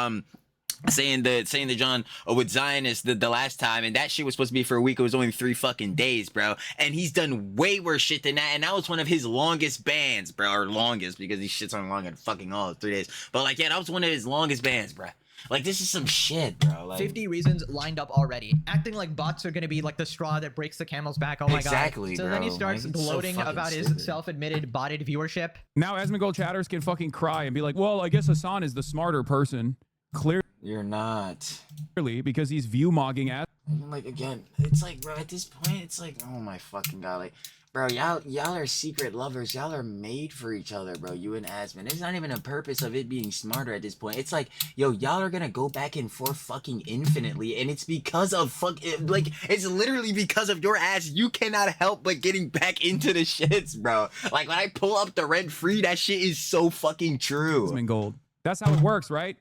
saying the John with Zionist the last time, and that shit was supposed to be for a week. It was only 3 fucking days, bro. And he's done way worse shit than that, and that was one of his longest bans, bro, or longest because these shits aren't long at fucking all 3 days. But like, yeah, that was one of his longest bans, bro. Like, this is some shit, bro. Like, 50 reasons lined up already, acting like bots are gonna be like the straw that breaks the camel's back. Oh my exactly, god. So bro. then he starts like, gloating so about stupid. his self-admitted botted viewership. Now Asmongold chatters can fucking cry and be like, well, I guess Hasan is the smarter person. You're not. Clearly, because he's view mogging at. Like, again, it's like, bro, at this point, it's like, oh my fucking god, like, bro, y'all are secret lovers. Y'all are made for each other, bro. You and Asmon. There's not even a purpose of it being smarter at this point. It's like, yo, y'all are gonna go back and forth fucking infinitely, and it's because of like, it's literally because of your ass. You cannot help but getting back into the shits, bro. Like, when I pull up the red free, that shit is so fucking true. Asmongold. That's how it works, right?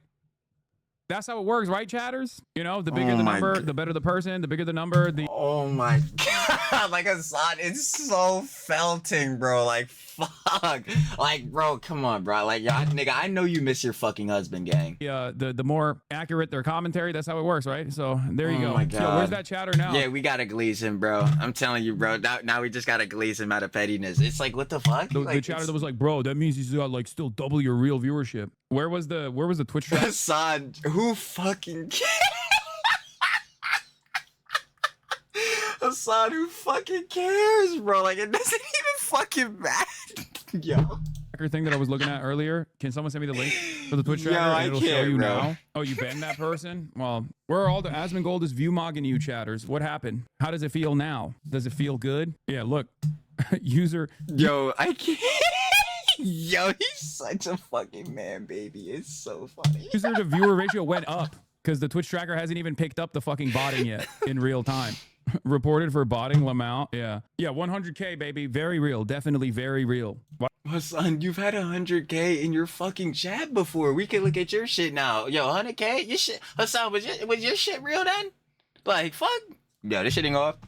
That's how it works, right, chatters? You know, the bigger the number, the better the person, the bigger the number, the... Oh my god, like Hasan, it's so felting, bro, like, fuck. Like, bro, come on, bro, like, y'all, nigga, I know you miss your fucking husband, gang. Yeah, the more accurate their commentary, that's how it works, right? So, there you go. Oh my god. So, where's that chatter now? Yeah, we gotta glaze him, bro. I'm telling you, bro, now we just gotta glaze him out of pettiness. It's like, what the fuck? The chatter that was like, bro, that means he's got, like, still double your real viewership. Where was the Twitch chat? Hasan, who fucking cares? Hasan, who fucking cares, bro? Like, it doesn't even fucking matter. Yo. Thing that I was looking at earlier. Can someone send me the link for the Twitch tracker? I It'll can't, show you bro. now. Oh, you banned that person? Well, where are all the Asmongold is view mogging you chatters? What happened? How does it feel now? Does it feel good? Yeah, look. User. Yo, I can't. Yo, he's such a fucking man, baby. It's so funny. User to viewer ratio went up because the Twitch tracker hasn't even picked up the fucking botting yet in real time. Reported for botting Lamau. Yeah. Yeah, 100K, baby. Very real. Definitely very real. Hasan, you've had 100K in your fucking chat before. We can look at your shit now. Yo, 100K? Your shit, Hasan, was your shit real then? Like, fuck. Yo, this shit ain't go up.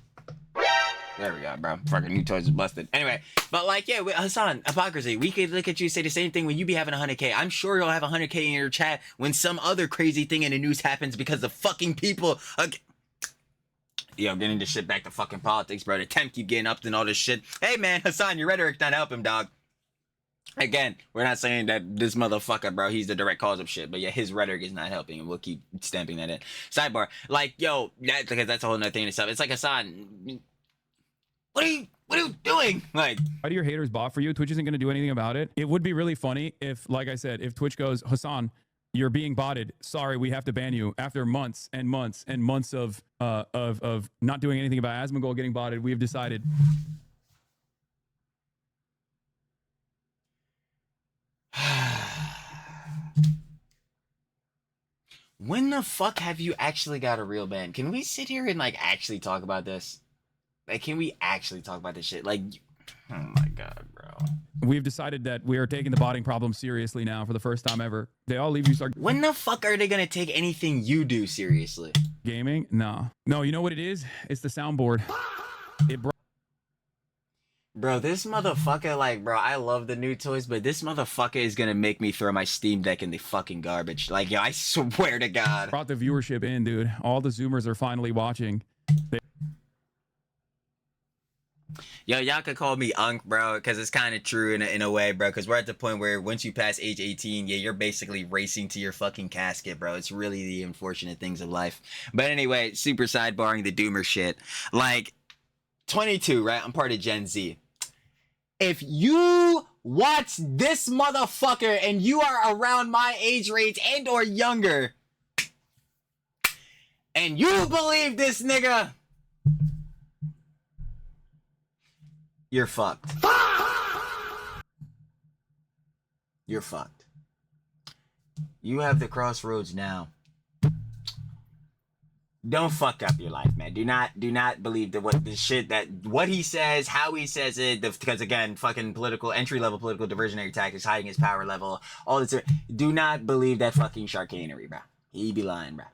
There we go, bro. Fucking new toys is busted. Anyway, but like, yeah, Hasan, hypocrisy. We could look at you, say the same thing when you be having 100K. I'm sure you'll have 100K in your chat when some other crazy thing in the news happens because the fucking people. Yo, getting this shit back to fucking politics, bro. The temp keep getting up and all this shit. Hey, man, Hasan, your rhetoric not helping, dog. Again, we're not saying that this motherfucker, bro, he's the direct cause of shit, but yeah, his rhetoric is not helping, and we'll keep stamping that in. Sidebar, like, yo, because that's a whole nother thing in itself. It's like, Hasan, what are you doing? Like, why do your haters bot for you? Twitch isn't going to do anything about it. It would be really funny if, like I said, if Twitch goes, Hasan, you're being botted. Sorry, we have to ban you. After months and months and months of not doing anything about Asmongold getting botted, we have decided. When the fuck have you actually got a real ban? Can we sit here and like actually talk about this? Like, can we actually talk about this shit? Like, oh my god, bro. We've decided that we are taking the botting problem seriously now for the first time ever. They all leave you start. When the fuck are they gonna take anything you do seriously? Gaming? No. No, you know what it is? It's the soundboard. It Bro, this motherfucker, like, bro, I love the new toys, but this motherfucker is gonna make me throw my Steam Deck in the fucking garbage. Like, yo, I swear to God. brought the viewership in, dude. All the Zoomers are finally watching. Yo, y'all could call me Unk, bro, because it's kind of true in a way, bro, because we're at the point where once you pass age 18, yeah, you're basically racing to your fucking casket, bro. It's really the unfortunate things of life. But anyway, super sidebarring the doomer shit. Like, 22, right? I'm part of Gen Z. If you watch this motherfucker and you are around my age range and or younger, and you believe this nigga, you're fucked. You're fucked. You have the crossroads now. Don't fuck up your life, man. Do not believe that what he says, how he says it, because again, fucking entry-level political diversionary tactics, hiding his power level, all this. Do not believe that fucking sharkanery, bro. He be lying, bro.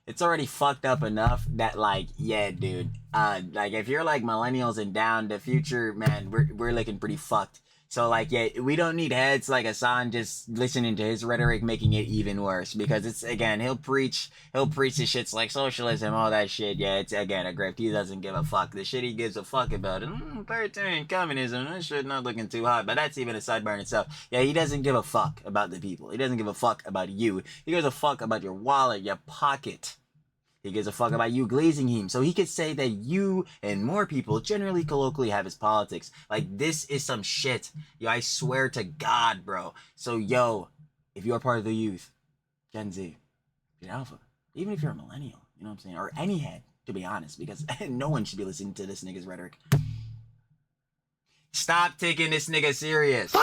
It's already fucked up enough that, like, yeah, dude. Like, if you're like millennials and down, the future, man, we're looking pretty fucked. So, like, yeah, we don't need heads like Hasan just listening to his rhetoric, making it even worse. Because it's, again, he'll preach the shits like socialism, all that shit. Yeah, it's, again, a grift. He doesn't give a fuck. The shit he gives a fuck about, authoritarian communism, that shit not looking too hot. But that's even a sidebar in itself. Yeah, he doesn't give a fuck about the people. He doesn't give a fuck about you. He gives a fuck about your wallet, your pocket. He gives a fuck about you glazing him. So he could say that you and more people generally colloquially have his politics. Like, this is some shit. Yo, I swear to God, bro. So, yo, if you're part of the youth, Gen Z, you're alpha. Even if you're a millennial, you know what I'm saying? Or any head, to be honest. Because no one should be listening to this nigga's rhetoric. Stop taking this nigga serious.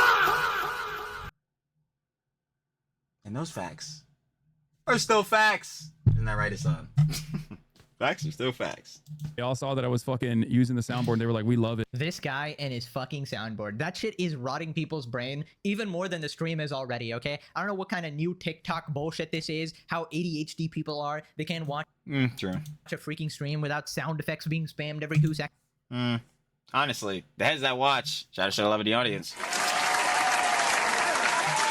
And those facts are still facts. Isn't that right, Hasan? Facts are still facts. They all saw that I was fucking using the soundboard and they were like, we love it. This guy and his fucking soundboard. That shit is rotting people's brain even more than the stream is already, okay? I don't know what kind of new TikTok bullshit this is, how ADHD people are. They can't watch True. a freaking stream without sound effects being spammed every 2 seconds. Honestly, the heads that watch, shout out to love of the audience.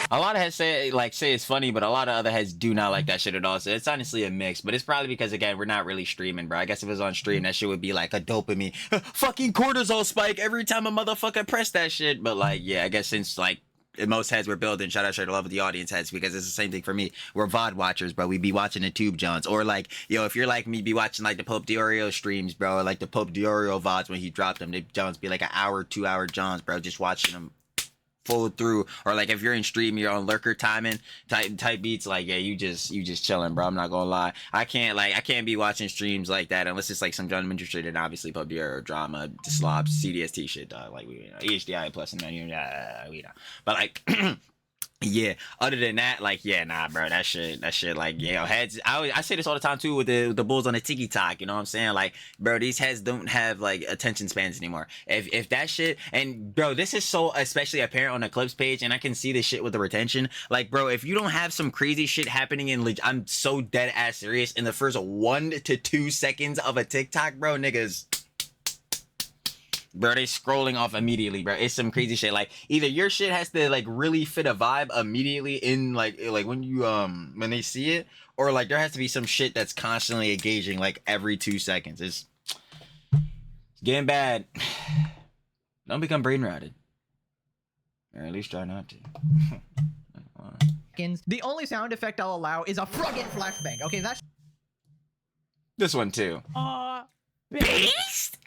A lot of heads say it's funny, but a lot of other heads do not like that shit at all. So it's honestly a mix, but it's probably because, again, we're not really streaming, bro. I guess if it was on stream, that shit would be like a dopamine fucking cortisol spike every time a motherfucker press that shit. But like, yeah, I guess since like most heads we're building, shout out to love of the audience heads, because it's the same thing for me. We're VOD watchers, bro. We be watching the Tube Johns, or like, yo, if you're like me, be watching like the Pope Diorio streams, bro, or like the Pope Diorio VODs when he dropped them. The Johns be like an hour, 2 hour Johns, bro, just watching them full through. Or like if you're in stream, you're on lurker timing type beats, like, yeah, you just chilling, bro. I'm not gonna lie, I can't be watching streams like that unless it's like some documentary shit, and obviously PUBG or drama, the slops, CDST shit, dog. Like, we, you know, EHDI plus, and then, you know, we know. But like Yeah. Other than that, like, yeah, nah, bro, that shit, like, yeah, heads. I say this all the time too with the bulls on the TikTok. You know what I'm saying? Like, bro, these heads don't have like attention spans anymore. If that shit, and bro, this is so especially apparent on the clips page, and I can see this shit with the retention. Like, bro, if you don't have some crazy shit happening I'm so dead ass serious in the first 1 to 2 seconds of a TikTok, bro, niggas. Bro, they scrolling off immediately, bro. It's some crazy shit. Like, either your shit has to like really fit a vibe immediately in like when you when they see it, or like there has to be some shit that's constantly engaging like every 2 seconds. It's getting bad. Don't become brain rotted, or at least try not to. The only sound effect I'll allow is a friggin' flashbang. Okay, that's This one too. Beast.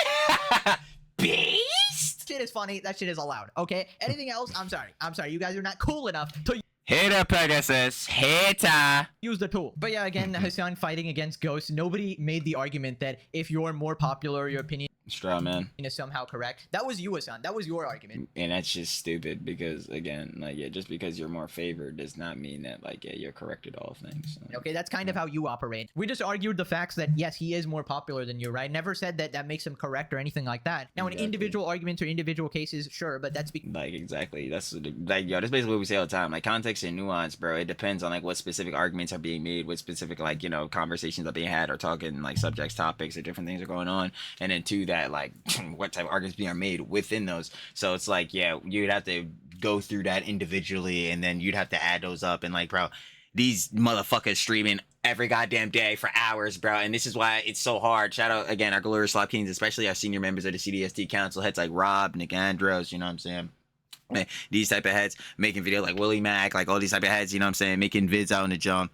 Beast. shit is funny. That shit is allowed. Okay. Anything else? I'm sorry. You guys are not cool enough to Hater Pegasus. Hater. use the tool. But yeah, again, Hasan fighting against Ghost. Nobody made the argument that if you're more popular, your opinion Straw man. is somehow correct. That was you, Hasan. That was your argument. And that's just stupid because, again, like, yeah, just because you're more favored does not mean that, like, yeah, you're correct at all things. So. Okay, that's kind of how you operate. We just argued the facts that, yes, he is more popular than you, right? Never said that that makes him correct or anything like that. Now, in individual arguments or individual cases, sure, but that's because... Like, exactly. That's, like, yo, that's basically what we say all the time. Like, context and nuance, bro. It depends on, like, what specific arguments are being made, what specific, like, you know, conversations are being had or talking, like, subjects, topics, or different things are going on. And then, to that, like... what type of arguments being made within those. So it's like, yeah, you'd have to go through that individually, and then you'd have to add those up. And like, bro, these motherfuckers streaming every goddamn day for hours, bro. And this is why it's so hard. Shout out again our glorious Slop Kings, especially our senior members of the CDST Council, heads like Rob, Nick Andros, you know what I'm saying? These type of heads making video like Willie Mac, like all these type of heads, you know what I'm saying, making vids out in the jump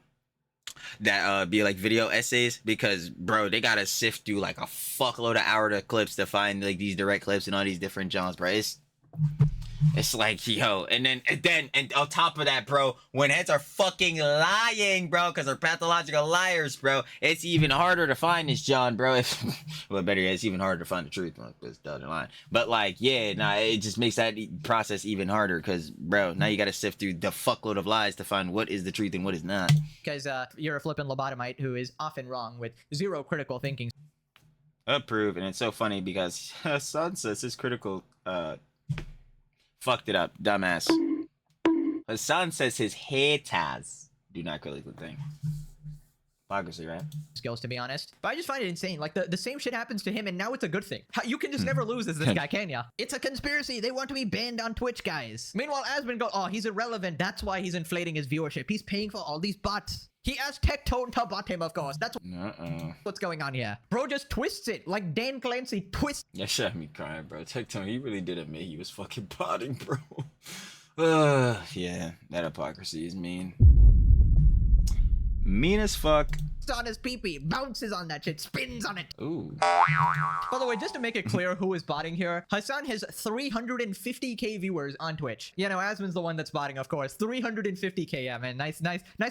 that be like video essays, because bro, they gotta sift through like a fuckload of hour of clips to find like these direct clips and all these different genres, bro. It's like, yo, and on top of that, bro, when heads are fucking lying, bro, because they're pathological liars, bro, it's even harder to find this John, bro. Well, better yet, it's even harder to find the truth, because the other line. But like, yeah, nah, it just makes that process even harder, because, bro, now you got to sift through the fuckload of lies to find what is the truth and what is not. Because you're a flippin' lobotomite who is often wrong with zero critical thinking. Approved, and it's so funny because Hasan says his critical, fucked it up, dumbass. Hasan says his haters do not critically think. Hypocrisy, right? Skills, to be honest. But I just find it insane. Like, the same shit happens to him, and now it's a good thing. You can just never lose as this guy, can ya? It's a conspiracy. They want to be banned on Twitch, guys. Meanwhile, Asmon goes, oh, he's irrelevant. That's why he's inflating his viewership. He's paying for all these bots. He asked Tectone to bot him, of course. That's what's going on here. Bro just twists it, like Dan Clancy twists. That shit had me crying, bro. Tectone, he really did admit he was fucking botting, bro. Yeah, that hypocrisy is mean. Mean as fuck. On his pee-pee, bounces on that shit, spins on it. Ooh. By the way, just to make it clear who is botting here, Hasan has 350k viewers on Twitch. You know, Asmon's the one that's botting, of course. 350k, yeah, man. Nice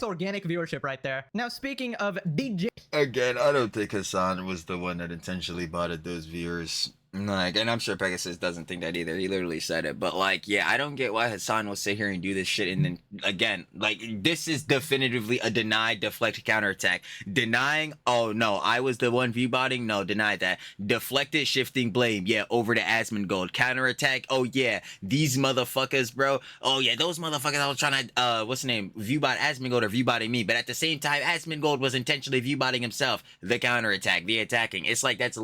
organic viewership right there. Now, speaking of DJ... Again, I don't think Hasan was the one that intentionally botted those viewers. Like, and I'm sure Pegasus doesn't think that either. He literally said it. But, like, yeah, I don't get why Hasan will sit here and do this shit. And then, again, like, this is definitively a denied, deflect, counterattack. Denying, oh, no, I was the one viewbotting. No, denied that. Deflected, shifting blame. Yeah, over to Asmongold. Counterattack, oh, yeah, these motherfuckers, bro. Oh, yeah, those motherfuckers I was trying to, what's the name? Viewbot Asmongold or viewbotting me. But at the same time, Asmongold was intentionally viewbotting himself. The counterattack, the attacking. It's like that's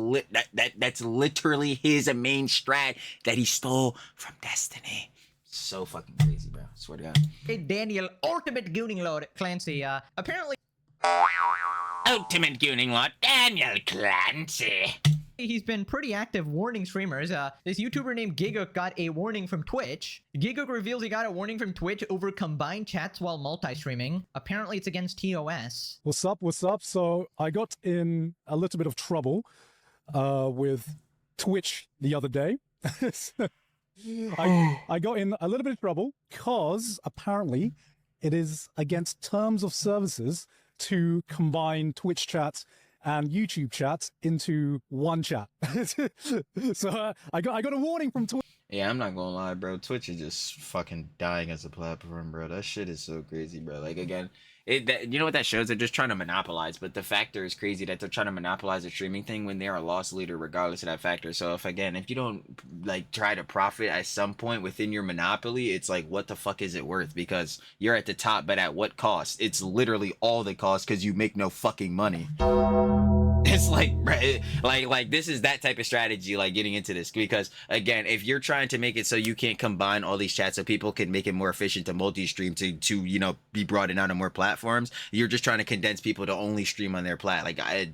literally his main strat that he stole from Destiny. So fucking crazy, bro. Swear to God. Hey, Daniel, Ultimate Gooning Lord Clancy, apparently... Ultimate Gooning Lord Daniel Clancy. He's been pretty active warning streamers. This YouTuber named Giguk got a warning from Twitch. Giguk reveals he got a warning from Twitch over combined chats while multi-streaming. Apparently it's against TOS. What's up? What's up? So I got in a little bit of trouble with Twitch the other day. I got in a little bit of trouble because apparently it is against terms of services to combine Twitch chats and YouTube chats into one chat. So I got a warning from Twitch. Yeah, I'm not gonna lie, bro. Twitch is just fucking dying as a platform, bro. That shit is so crazy, bro. Like again, you know what that shows? They're just trying to monopolize. But the factor is crazy that they're trying to monopolize the streaming thing when they are a loss leader, regardless of that factor. So if you don't like try to profit at some point within your monopoly, it's like what the fuck is it worth? Because you're at the top, but at what cost? It's literally all the cost because you make no fucking money. It's like, right, like this is that type of strategy, like getting into this, because again, if you're trying to make it so you can't combine all these chats so people can make it more efficient to multi-stream to you know be brought in on more platforms, you're just trying to condense people to only stream on their plat. Like obviously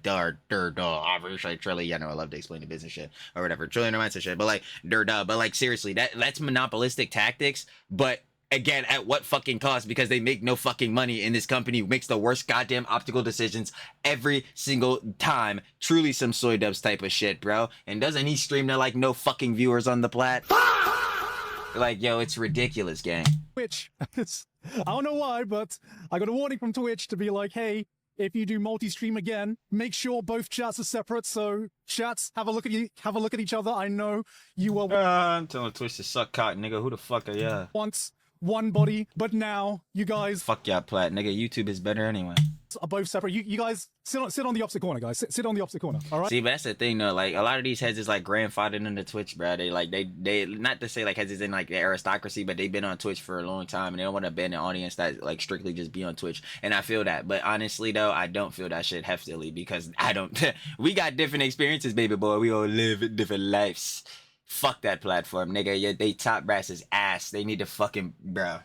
Trilly, I know I love to explain the business shit or whatever, Trillion amounts of shit, but like but like seriously, that's monopolistic tactics, but again, at what fucking cost? Because they make no fucking money, and this company makes the worst goddamn optical decisions every single time. Truly some soy dubs type of shit, bro. And doesn't he stream to like no fucking viewers on the plat? Like, yo, it's ridiculous, gang. Twitch. I don't know why, but I got a warning from Twitch to be like, hey, if you do multi-stream again, make sure both chats are separate. So chats, have a look at each other. I know you were I'm telling Twitch to suck cock, nigga. Who the fuck are ya? once one body, but now you guys Fuck y'all plat, nigga. YouTube is better anyway. are both separate. You guys sit on the opposite corner, guys. Sit on the opposite corner. All right. See, but that's the thing though. Like a lot of these heads is like grandfathered into Twitch, bro. They not to say like heads is in like the aristocracy, but they've been on Twitch for a long time and they don't want to ban an audience that like strictly just be on Twitch. And I feel that, but honestly though, I don't feel that shit heftily because I don't. We got different experiences, baby boy. We all live different lives. Fuck that platform, nigga. Yeah, they top brass is ass. They need to fucking, bro.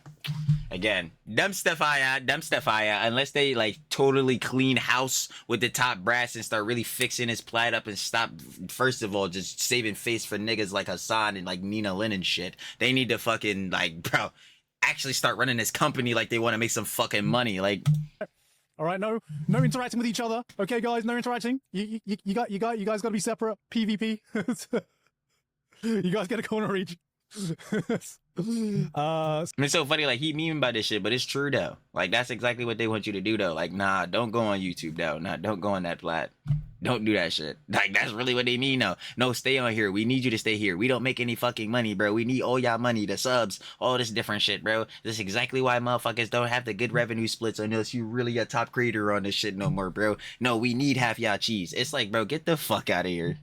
Again, dumb stuff unless they like totally clean house with the top brass and start really fixing his plat up and stop, first of all, just saving face for niggas like Hasan and like Nina Lynn and shit. They need to fucking like, bro, actually start running this company like they want to make some fucking money. Like, All right, no interacting with each other. Okay, guys, no interacting. You guys got to be separate. PvP. You guys get a corner each. it's so funny, like he memeing about this shit, but it's true though. Like that's exactly what they want you to do though. Like, nah, don't go on YouTube though. Nah, don't go on that plat. Don't do that shit. Like that's really what they mean though. No, stay on here. We need you to stay here. We don't make any fucking money, bro. We need all y'all money, the subs, all this different shit, bro. This is exactly why motherfuckers don't have the good revenue splits unless you really a top creator on this shit no more, bro. No, we need half y'all cheese. It's like, bro, get the fuck out of here.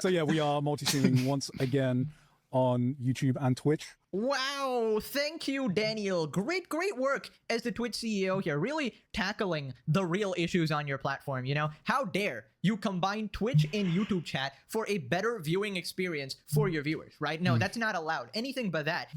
So yeah, we are multi-streaming once again on YouTube and Twitch. Wow, thank you, Daniel. Great work as the Twitch CEO here, really tackling the real issues on your platform, you know? How dare you combine Twitch and YouTube chat for a better viewing experience for your viewers, right? No, that's not allowed. Anything but that.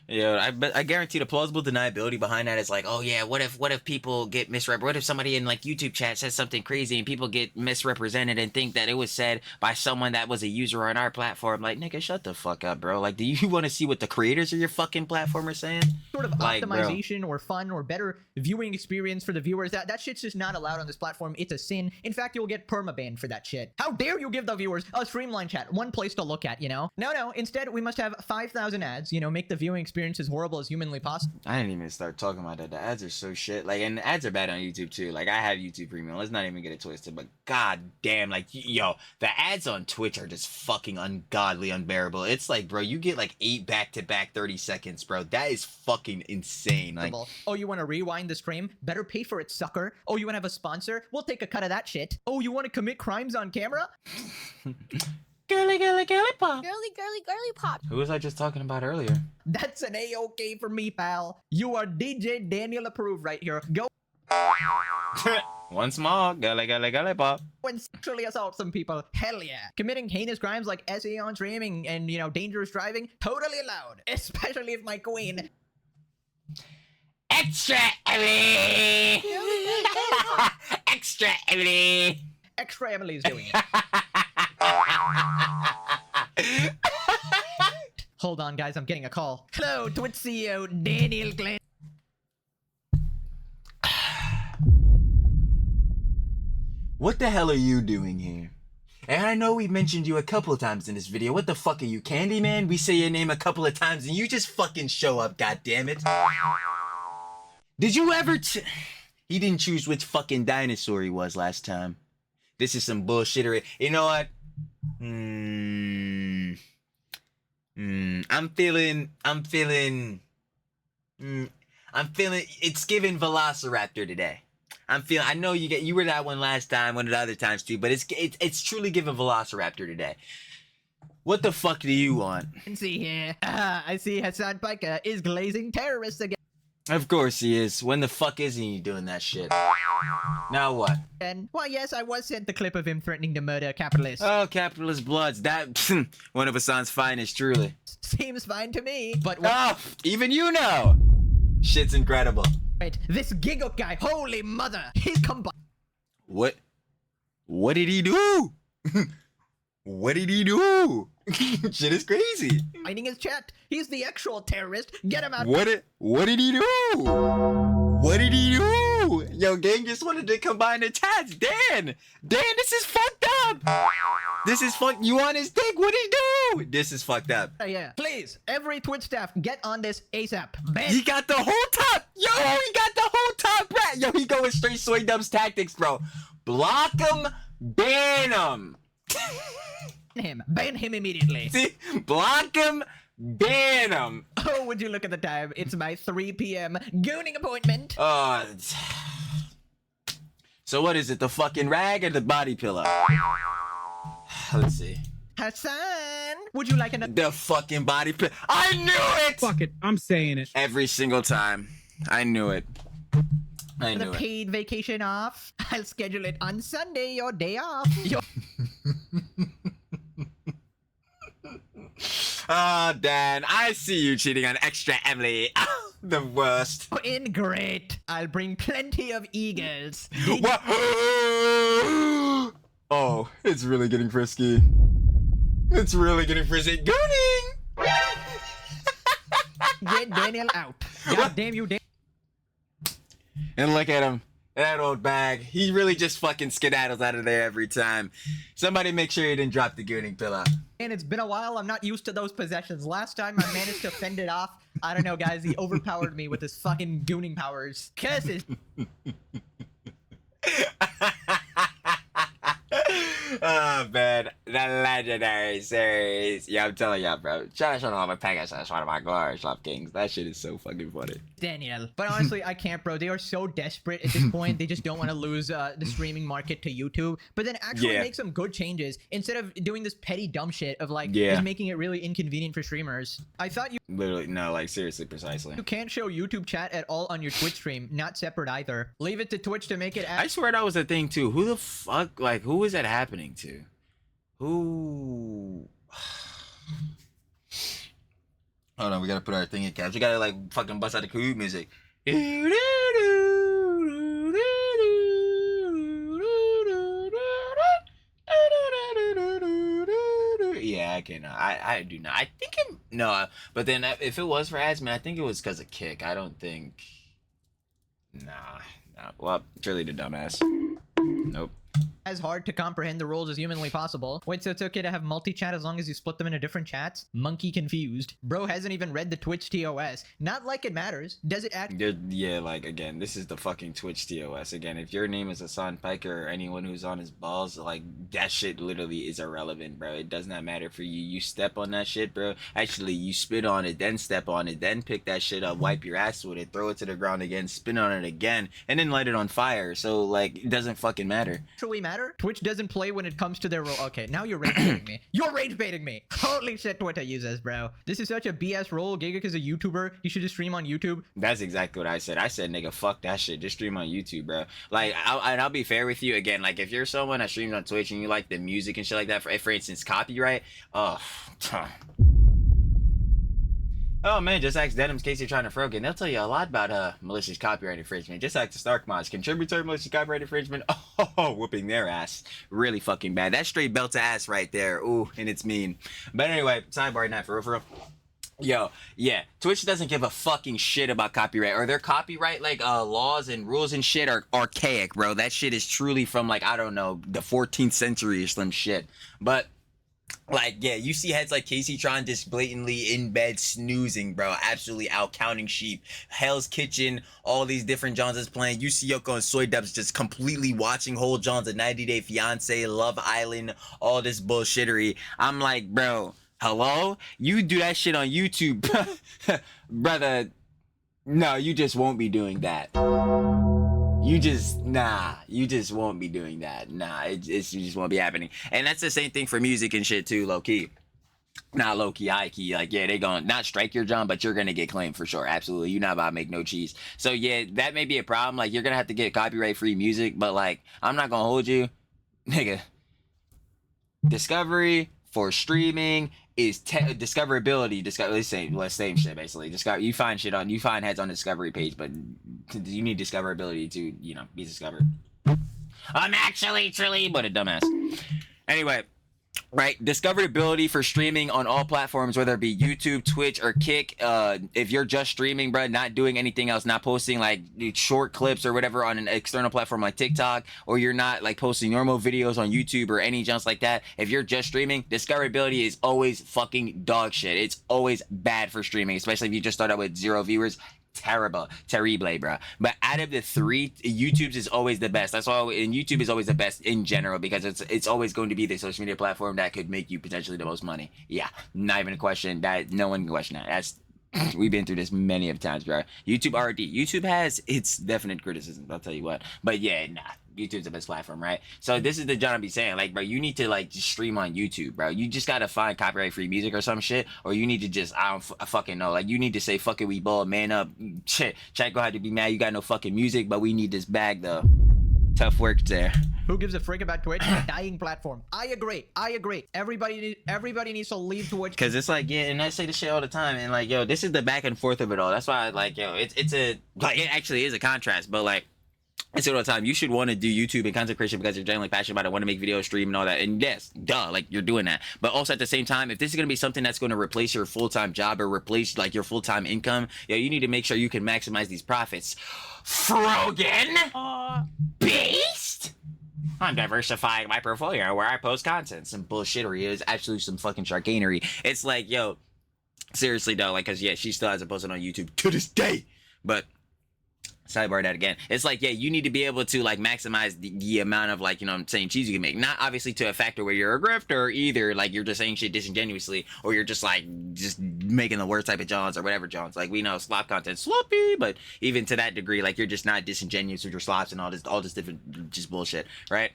Yeah, I guarantee the plausible deniability behind that is like, oh yeah, what if people get what if somebody in like YouTube chat says something crazy and people get misrepresented and think that it was said by someone that was a user on our platform? Like, nigga, shut the fuck up, bro. Like, do you want to see what the creators of your fucking platform are saying? Sort of like, optimization or fun or better viewing experience for the viewers. That shit's just not allowed on this platform. It's a sin. In fact, you'll get permabanned for that shit. How dare you give the viewers a streamline chat, one place to look at, you know? No, instead we must have 5,000 ads, you know, make the viewing experience as horrible as humanly possible. I didn't even start talking about that. The ads are so shit. Like, and the ads are bad on YouTube too. Like, I have YouTube Premium. Let's not even get it twisted. But god damn, like, yo, the ads on Twitch are just fucking ungodly, unbearable. It's like, bro, you get like 8 back-to-back 30 seconds, bro. That is fucking insane. Like, oh, you want to rewind the stream? Better pay for it, sucker. Oh, you want to have a sponsor? We'll take a cut of that shit. Oh, you want to commit crimes on camera? Girly pop. Girly pop. Who was I just talking about earlier? That's an A-okay for me, pal. You are DJ Daniel approved right here. Go Once more, girly pop. and sexually assault some people. Hell yeah. Committing heinous crimes like SA on streaming and, you know, dangerous driving, totally allowed. Especially if my queen. Extra Emily! Extra Emily! Extra Emily's doing it. Hold on, guys, I'm getting a call. Hello, Twitch CEO Daniel Glenn. What the hell are you doing here? And I know we mentioned you a couple of times in this video. What the fuck are you, Candyman? We say your name a couple of times and you just fucking show up, goddammit. Did you ever He didn't choose which fucking dinosaur he was last time. This is some bullshittery. You know what? I'm feeling. I'm feeling. It's giving Velociraptor today. I know you were that one last time, one of the other times too, but it's truly giving Velociraptor today. What the fuck do you want? Let's see here. I see Hasan Piker is glazing terrorists again. Of course he is. When the fuck isn't he doing that shit? Now what? And well, yes, I was sent the clip of him threatening to murder capitalists. Oh, capitalist bloods. That one of Hasan's finest, truly. Seems fine to me. But Oh, even you know. Shit's incredible. wait, this Giggle guy, holy mother, he's combined. What did he do? What did he do? Shit is crazy. Finding his chat. He's the actual terrorist. Get him out. What did he do? What did he do? Yo, gang just wanted to combine the chats. Dan, this is fucked up. This is fucked. You on his dick? What'd he do? This is fucked up. Yeah, please, every Twitch staff, get on this ASAP. Ban. He got the whole top. Yo, he got the whole top rat. Yo, he going straight Soy Dubs tactics, bro. Block him, ban him. Ban him immediately. See, block him, ban him. Oh, would you look at the time? It's my 3 p.m. gooning appointment. So what is it? The fucking rag or the body pillow? Let's see. Hasan, would you like another? The fucking body pillow. I knew it. Fuck it. I'm saying it. Every single time. I knew it. I The knew it. paid vacation off. I'll schedule it on Sunday, your day off. Oh, Dan, I see you cheating on Extra Emily. The worst. In great. I'll bring plenty of eagles. What? Oh, it's really getting frisky. It's really getting frisky. Gooning! Get Daniel out. God damn you, Dan. And look at him. That old bag. He really just fucking skedaddles out of there every time. Somebody make sure he didn't drop the gooning pillow. And it's been a while. I'm not used to those possessions. Last time I managed to fend it off. I don't know, guys. He overpowered me with his fucking gooning powers. Curses. Oh, man. The legendary series. Yeah, I'm telling y'all, bro. Shout out to all my package. That's one of my glory Slop Kings. That shit is so fucking funny. Daniel. But honestly, I can't, bro. They are so desperate at this point. They just don't want to lose the streaming market to YouTube. But then actually make some good changes instead of doing this petty dumb shit of like just making it really inconvenient for streamers. I thought you Literally, no, like seriously, precisely. can't show YouTube chat at all on your Twitch stream. Not separate either. Leave it to Twitch to make it. I swear that was a thing too. Who the fuck, like, who is that happening to? Who? Hold on, we gotta put our thing in caps. We gotta like fucking bust out the Kahoot music. Yeah, I can. I do not. I think it. No, but then if it was for Asman, I think it was because of Kick. I don't think. Nah. Well, truly the dumbass. Nope. As hard to comprehend the rules as humanly possible. Wait, so it's okay to have multi-chat as long as you split them into different chats? Monkey confused. Bro hasn't even read the Twitch TOS. Not like it matters. Does it act? Yeah, like, again, this is the fucking Twitch TOS. Again, if your name is Hasan Piker or anyone who's on his balls, like, that shit literally is irrelevant, bro. It does not matter for you. You step on that shit, bro. Actually, you spit on it, then step on it, then pick that shit up, wipe your ass with it, throw it to the ground again, spin on it again, and then light it on fire. So, like, it doesn't fucking matter. Actually matter? Twitch doesn't play when it comes to their role. Okay, now you're rage baiting me. You're rage baiting me. Holy shit, Twitter users, bro. This is such a BS role. Giga is a YouTuber. You should just stream on YouTube. That's exactly what I said. I said, nigga, fuck that shit. Just stream on YouTube, bro. Like, I'll be fair with you. Again, like, if you're someone that streams on Twitch and you like the music and shit like that, for instance, copyright, oh man, just ask Denim's case you're trying to frog, and they'll tell you a lot about malicious copyright infringement. Just ask the Stark Mods. Contributory malicious copyright infringement. Oh, whooping their ass. Really fucking bad. That's straight belt to ass right there. Ooh, and it's mean. But anyway, sidebar night for real. Yo, yeah, Twitch doesn't give a fucking shit about copyright, or their copyright like laws and rules and shit are archaic, bro. That shit is truly from like, I don't know, the 14th century or some shit. But like, yeah, you see heads like Casey Tron just blatantly in bed snoozing, bro. Absolutely out counting sheep. Hell's Kitchen, all these different Johns is playing. You see Yoko and Soy Dubs just completely watching whole Johns, a 90 Day Fiance, Love Island, all this bullshittery. I'm like, bro, Hello? You do that shit on YouTube, brother. No, you just won't be doing that. You just won't be doing that. It just won't be happening. And that's the same thing for music and shit too, low key. Not low key, high key. Like, yeah, they gonna not strike your John, but you're gonna get claimed for sure. Absolutely. You're not about to make no cheese. So yeah, that may be a problem. Like, you're gonna have to get copyright free music, but like, I'm not gonna hold you. Nigga. Discovery for streaming is discoverability. Let's same shit basically. You find heads on the discovery page, but you need discoverability to, be discovered. I'm actually truly but a dumbass. Anyway, right, discoverability for streaming on all platforms, whether it be YouTube, Twitch, or Kick. If you're just streaming, bro, not doing anything else, not posting like short clips or whatever on an external platform like TikTok, or you're not like posting normal videos on YouTube or any jumps like that. If you're just streaming, discoverability is always fucking dog shit. It's always bad for streaming, especially if you just start out with 0 viewers. Terrible, bro. But out of the three, YouTube's is always the best. That's why, and YouTube is always the best in general, because it's always going to be the social media platform that could make you potentially the most money. Yeah, not even a question. That no one can question that. That's we've been through this many of times, bro. YouTube has its definite criticisms, I'll tell you what. But yeah, YouTube's the best platform, right? So this is the John I be saying, like, bro, you need to like just stream on YouTube, bro. You just gotta find copyright free music or some shit, or you need to just I fucking know, like, you need to say fuck it, we ball, man up, shit. Chat gonna have to be mad you got no fucking music, but we need this bag though. Tough work there. Who gives a frick about Twitch? A dying platform. I agree. Everybody needs to leave Twitch. Cause it's like, yeah, and I say this shit all the time, and like, yo, this is the back and forth of it all. That's why, like, yo, it actually is a contrast, but like, I say it all the time, you should want to do YouTube and content creation because you're genuinely passionate about it, want to make videos, stream, and all that. And yes, duh, like, you're doing that. But also at the same time, if this is going to be something that's going to replace your full-time job or replace like your full-time income, you need to make sure you can maximize these profits. Frogan? Beast? I'm diversifying my portfolio where I post content. Some bullshittery. It is absolutely some fucking sharkanery. It's like, yo, seriously though, like, cause yeah, she still hasn't posted on YouTube to this day. But sidebar that again. It's like, yeah, you need to be able to like maximize the amount of like, cheese you can make. Not obviously to a factor where you're a grifter either, like you're just saying shit disingenuously, or you're just like just making the worst type of Johns or whatever Johns. Like, we know slop content sloppy, but even to that degree, like, you're just not disingenuous with your slops and all this different just bullshit, right?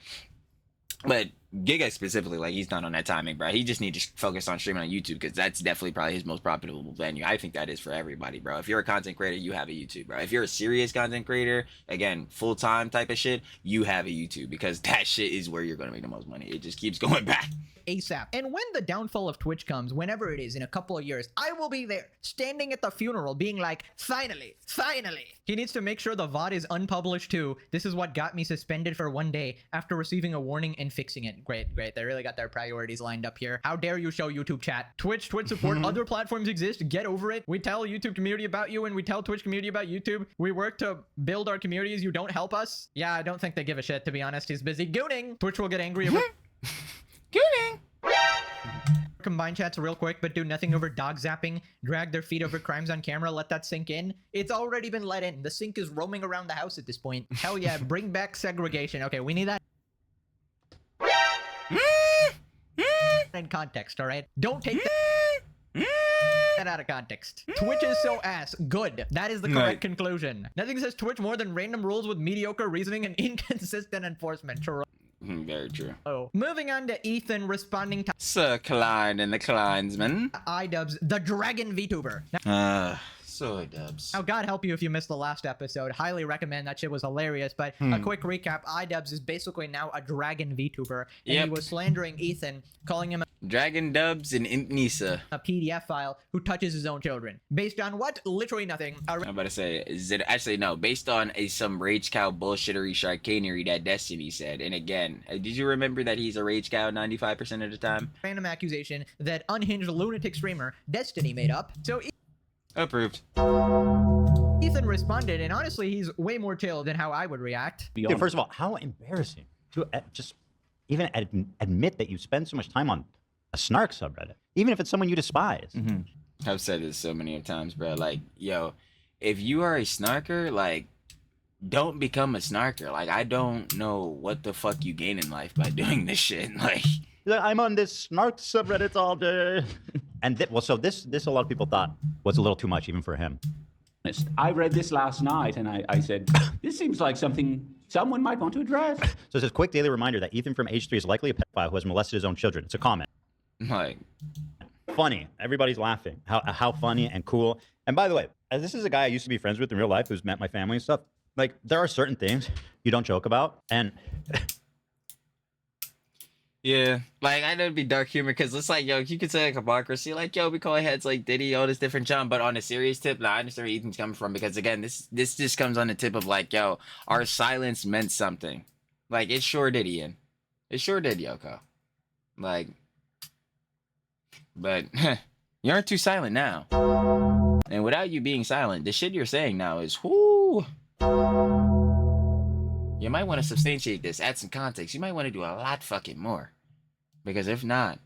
But Giga specifically, like, he's not on that timing, bro. He just needs to focus on streaming on YouTube, because that's definitely probably his most profitable venue. I think that is for everybody, bro. If you're a content creator, you have a YouTube, bro. If you're a serious content creator, again, full-time type of shit, you have a YouTube, because that shit is where you're going to make the most money. It just keeps going back. ASAP. And when the downfall of Twitch comes, whenever it is, in a couple of years, I will be there, standing at the funeral, being like, finally. He needs to make sure the VOD is unpublished too. This is what got me suspended for 1 day after receiving a warning and fixing it. Great. They really got their priorities lined up here. How dare you show YouTube chat? Twitch support. Other platforms exist. Get over it. We tell YouTube community about you, and we tell Twitch community about YouTube. We work to build our communities. You don't help us. Yeah, I don't think they give a shit, to be honest. He's busy gooning. Twitch will get angry about Gooning. Combine chats real quick, but do nothing over dog zapping. Drag their feet over crimes on camera. Let that sink in. It's already been let in. The sink is roaming around the house at this point. Hell yeah, bring back segregation. Okay, we need that in context, all right? Don't take that out of context. Twitch is so ass. Good. That is the correct conclusion. Nothing says Twitch more than random rules with mediocre reasoning and inconsistent enforcement. Very true. Oh. Moving on to Ethan responding to Sir Klein and the Kleinsman. Idubbbz, the Dragon VTuber. So Idubbbz. Now, God help you if you missed the last episode. Highly recommend. That shit was hilarious. But a quick recap: Idubbbz is basically now a Dragon VTuber, and he was slandering Ethan, calling him Dragon Dubs and Imp Nisa. A PDF file who touches his own children. Based on what? Literally nothing. I'm about to say, is it actually no? Based on some rage cow bullshittery sharkanery that Destiny said. And again, did you remember that he's a rage cow 95% of the time? Random accusation that unhinged lunatic streamer Destiny made up. So approved. Ethan responded, and honestly, he's way more chill than how I would react. Dude, first of all, how embarrassing to just even admit that you spend so much time on a snark subreddit, even if it's someone you despise. I've said this so many times, bro. Like, yo, if you are a snarker, like, don't become a snarker. Like, I don't know what the fuck you gain in life by doing this shit. Like, He's like, I'm on this snark subreddit all day. And so this a lot of people thought was a little too much even for him. I read this last night and I said, this seems like something someone might want to address. So it's a quick daily reminder that Ethan from age 3 is likely a pedophile who has molested his own children. It's a comment. Like, Funny. Everybody's laughing. How funny and cool. And by the way, as this is a guy I used to be friends with in real life who's met my family and stuff, like, there are certain things you don't joke about. And yeah, like, I know it'd be dark humor because it's like, yo, you could say like hypocrisy, like, yo, we call heads like Diddy, all this different jump, but on a serious tip, nah, I understand where Ethan's coming from because again, this just comes on the tip of like, yo, our silence meant something. Like, it sure did, Ian. It sure did, Yoko. Like, but you aren't too silent now. And without you being silent, the shit you're saying now is, whoo. You might want to substantiate this, add some context. You might want to do a lot fucking more. Because if not,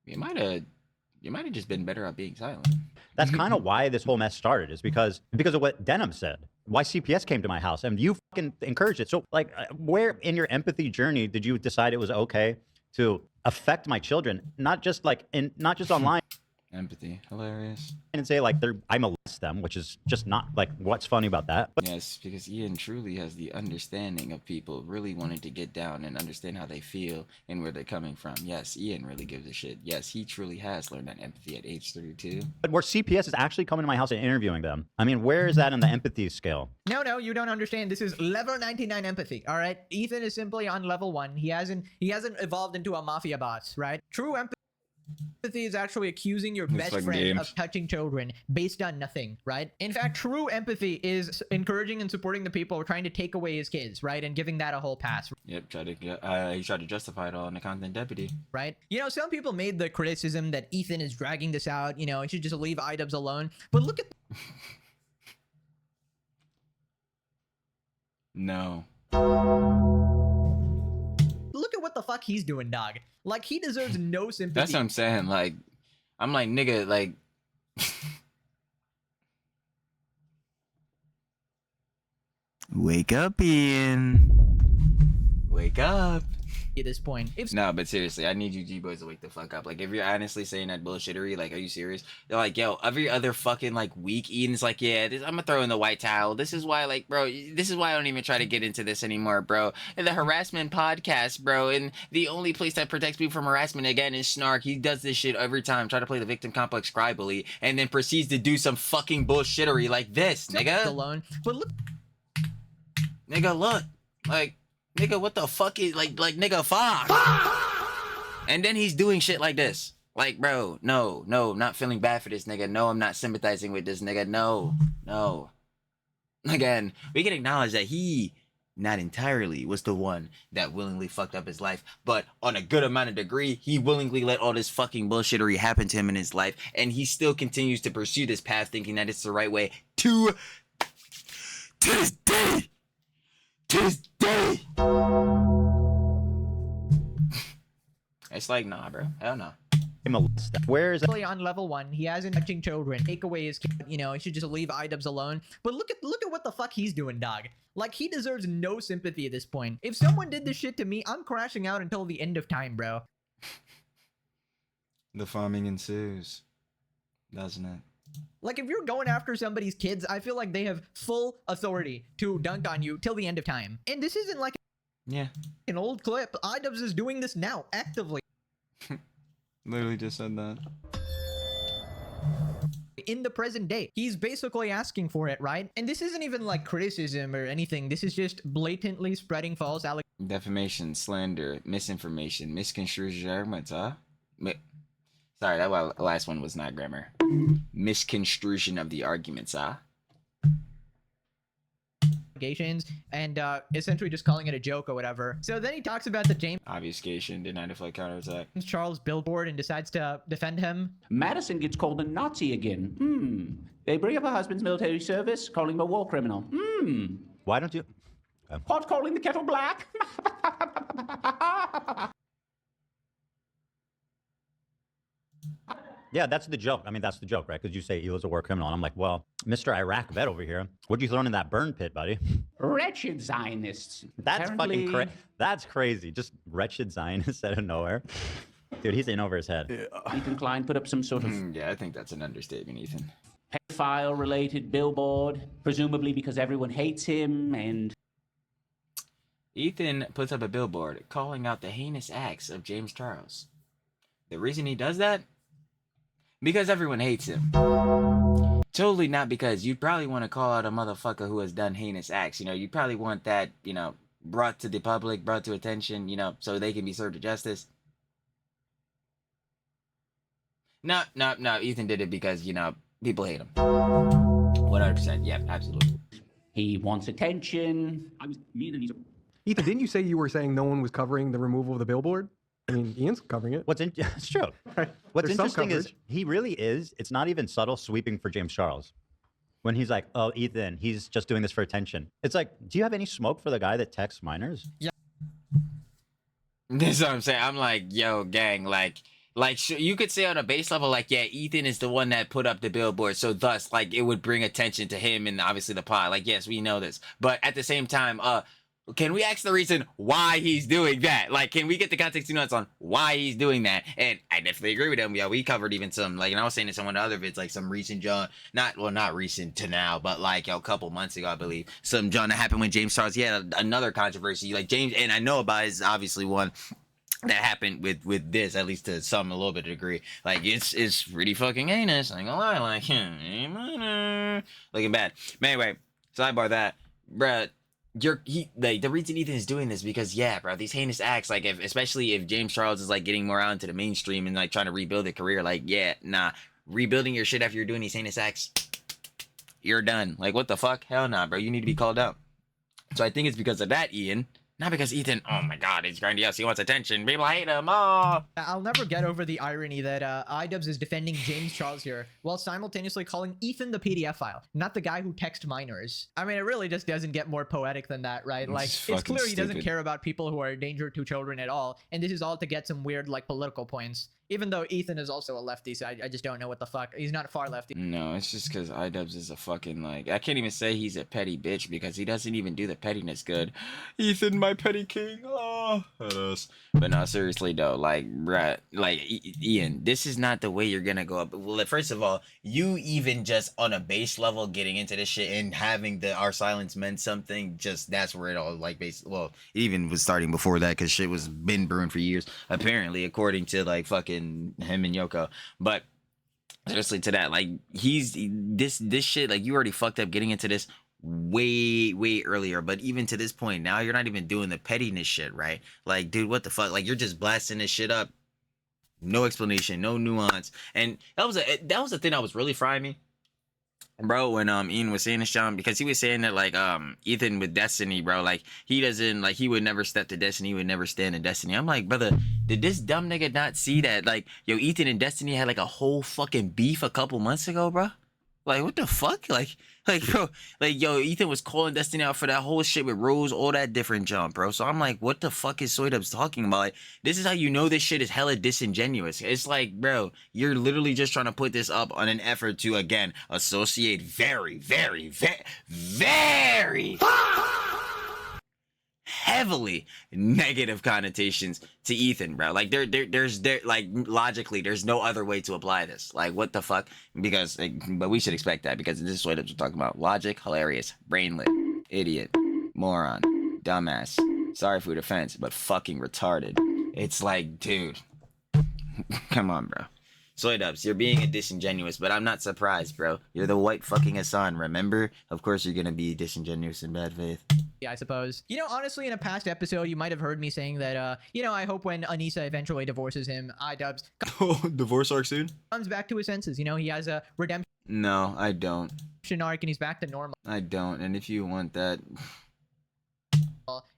you might have just been better at being silent. that's kind of why this whole mess started, is because of what Denim said. Why CPS came to my house and you fucking encouraged it. So, like, where in your empathy journey did you decide it was okay to affect my children, not just online? Empathy, hilarious. And say like I molest them, which is just not like what's funny about that. But Yes, because Ian truly has the understanding of people really wanting to get down and understand how they feel and where they're coming from. Yes, Ian really gives a shit. Yes, he truly has learned that empathy at age 32. but where CPS is actually coming to my house and interviewing them. I mean, where is that in the empathy scale? No, you don't understand. This is level 99 empathy. All right, Ethan is simply on level 1. He hasn't evolved into a mafia boss, right? True empathy is actually accusing your best fucking friend games. of touching children based on nothing, right? In fact, true empathy is encouraging and supporting the people trying to take away his kids, right? And giving that a whole pass, Yep, he tried to justify it all in the content deputy. right? You know, some people made the criticism that Ethan is dragging this out. You know, he should just leave Idubbbz alone. But look at No. what the fuck he's doing, dog. Like, he deserves no sympathy. That's what I'm saying. Like, I'm like, nigga, like. Wake up, Ian. Wake up. At this point, if No, but seriously, I need you G-boys to wake the fuck up. Like, if you're honestly saying that bullshittery, like, are you serious? They're like, yo, every other fucking, like, week, Ian's like, yeah, I'm gonna throw in the white towel. This is why, like, bro, this is why I don't even try to get into this anymore, bro. And the harassment podcast, bro, and the only place that protects people from harassment, again, is Snark. He does this shit every time, try to play the victim complex cry bully, and then proceeds to do some fucking bullshittery like this, nigga. alone, but look Nigga, look. Like, nigga, what the fuck is, like, nigga, fuck. And then he's doing shit like this. Like, bro, no, not feeling bad for this nigga. No, I'm not sympathizing with this nigga. No. Again, we can acknowledge that he, not entirely, was the one that willingly fucked up his life. But on a good amount of degree, he willingly let all this fucking bullshittery happen to him in his life. And he still continues to pursue this path thinking that it's the right way to this day. To this day. It's like, nah, bro. Hell no. Where is that? on level 1, he hasn't touching children, take away his kid, you know, he should just leave Idubbbz alone. But look at what the fuck he's doing, dog. Like, he deserves no sympathy at this point. If someone did this shit to me, I'm crashing out until the end of time, bro. The farming ensues, doesn't it? Like, if you're going after somebody's kids, I feel like they have full authority to dunk on you till the end of time. And this isn't like Yeah. an old clip. Idubbbz is doing this now, actively. Literally just said that. In the present day, he's basically asking for it, right? And this isn't even like criticism or anything. This is just blatantly spreading false allegations. Defamation, slander, misinformation, misconstruction, sorry, that last one was not grammar. Misconstruction of the arguments, And essentially just calling it a joke or whatever. So then he talks about the James Obfuscation, deny deflect, counterattack. Charles billboard and decides to defend him. Madison gets called a Nazi again. They bring up her husband's military service, calling him a war criminal. Why don't you? Pot calling the kettle black. Yeah, that's the joke. I mean, that's the joke, right? Because you say he was a war criminal. And I'm like, well, Mr. Iraq vet over here. What'd you throw in that burn pit, buddy? Wretched Zionists. That's Apparently- fucking that's crazy. Just wretched Zionist out of nowhere. Dude, he's in over his head. Ethan Klein put up some sort of Yeah, I think that's an understatement, Ethan. pedophile-related billboard, presumably because everyone hates him, and Ethan puts up a billboard calling out the heinous acts of James Charles. The reason he does that? Because everyone hates him. Totally not because you'd probably want to call out a motherfucker who has done heinous acts. You know, you probably want that, you know, brought to the public, brought to attention, you know, so they can be served to justice. No. Ethan did it because, you know, people hate him. 100%. Yeah, absolutely. he wants attention. Ethan, didn't you say you were saying no one was covering the removal of the billboard? I mean, Ian's covering it. It's true. What's There's some interesting is coverage. he really is. It's not even subtle sweeping for James Charles. When he's like, "Oh, Ethan, he's just doing this for attention." It's like, do you have any smoke for the guy that texts minors? This is what I'm saying. I'm like, yo, gang, like you could say on a base level, like, yeah, Ethan is the one that put up the billboard, so thus, like, it would bring attention to him and obviously the plot. Like, yes, we know this, but at the same time, can we ask the reason why he's doing that? Like, can we get the context notes on why he's doing that? And I definitely agree with him. Yeah, we covered even some, like, and I was saying to someone in other vids, like some recent John, not recent to now, but like, a couple months ago, I believe, some John that happened when James Charles, he had another controversy, like James, and I know about is obviously one that happened with this, at least to some a little bit of degree. Like, it's pretty fucking heinous. I ain't gonna lie, like, looking bad. But anyway, sidebar that, bruh. The reason Ethan is doing this because, yeah, bro, these heinous acts, like, especially if James Charles is like getting more out into the mainstream and like trying to rebuild a career, like, yeah, nah, rebuilding your shit after you're doing these heinous acts, you're done. Like, what the fuck? Hell nah, bro, you need to be called out. So I think it's because of that, Ian. Not because Ethan, oh my god, he's grandiose, he wants attention, people hate him, oh. I'll never get over the irony that Idubbbz is defending James Charles here while simultaneously calling Ethan the PDF file, not the guy who texted minors. I mean, it really just doesn't get more poetic than that, right? Like, it's clear he doesn't care about people who are a danger to children at all, and this is all to get some weird, like, political points. Even though Ethan is also a lefty, so I just don't know what the fuck. He's not a far lefty. No, it's just because Idubbbz is a fucking, like, I can't even say he's a petty bitch because he doesn't even do the pettiness good. Ethan, my petty king. Oh, but no, seriously though, like, bruh, like, Ian, this is not the way you're gonna go up. Well, first of all, you even just on a base level getting into this shit and having our silence meant something, just that's where it all, like, well, it even was starting before that because shit was been brewing for years, apparently, according to, like, fucking him and Yoko. But seriously, to that, like, this shit, like, you already fucked up getting into this way earlier, but even to this point now, you're not even doing the pettiness shit, right? Like, dude, what the fuck? Like, you're just blasting this shit up, no explanation, no nuance. And that was the thing that was really frying me, bro, when Ian was saying this, John, because he was saying that, like, Ethan with Destiny, bro, like, he doesn't, like, he would never step to Destiny, he would never stand in Destiny. I'm like, brother, did this dumb nigga not see that, like, yo, Ethan and Destiny had, like, a whole fucking beef a couple months ago, bro? Like, what the fuck? Like, bro, like, yo, Ethan was calling Destiny out for that whole shit with Rose, all that different jump, bro. So I'm like, what the fuck is Idubbbz talking about? Like, this is how you know this shit is hella disingenuous. It's like, bro, you're literally just trying to put this up on an effort to, again, associate very heavily negative connotations to Ethan, bro. Like, there's like, logically, there's no other way to apply this. Like, what the fuck? Because, like, but we should expect that because this is what we're talking about. Logic, hilarious, brainlet, idiot, moron, dumbass. Sorry for the offense, but fucking retarded. It's like, dude, come on, bro. Idubbbz, you're being a disingenuous, but I'm not surprised, bro. You're the white fucking Hasan, remember? Of course you're gonna be disingenuous in bad faith. Yeah, I suppose. You know, honestly, in a past episode, you might have heard me saying that, you know, I hope when Anissa eventually divorces him, Idubbbz Oh, divorce arc soon? comes back to his senses. You know, he has a redemption No, I don't. arc and he's back to normal. I don't. And if you want that,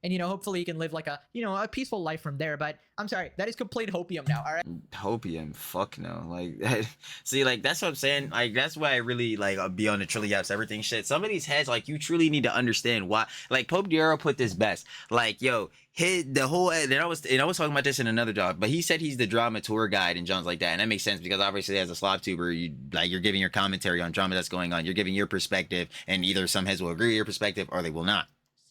And, you know, hopefully you can live like a, you know, a peaceful life from there. But I'm sorry, that is complete hopium now, all right? Hopium, fuck no. Like, see, like, that's what I'm saying. Like, that's why I really, like, I'll be on the TrillTalksEverything shit. Some of these heads, like, you truly need to understand why. Like, Pope Dioro put this best. Like, yo, the whole, and I was talking about this in another job, but he said he's the drama tour guide and John's like that. And that makes sense because obviously as a slop tuber, you're giving your commentary on drama that's going on. You're giving your perspective, and either some heads will agree with your perspective or they will not.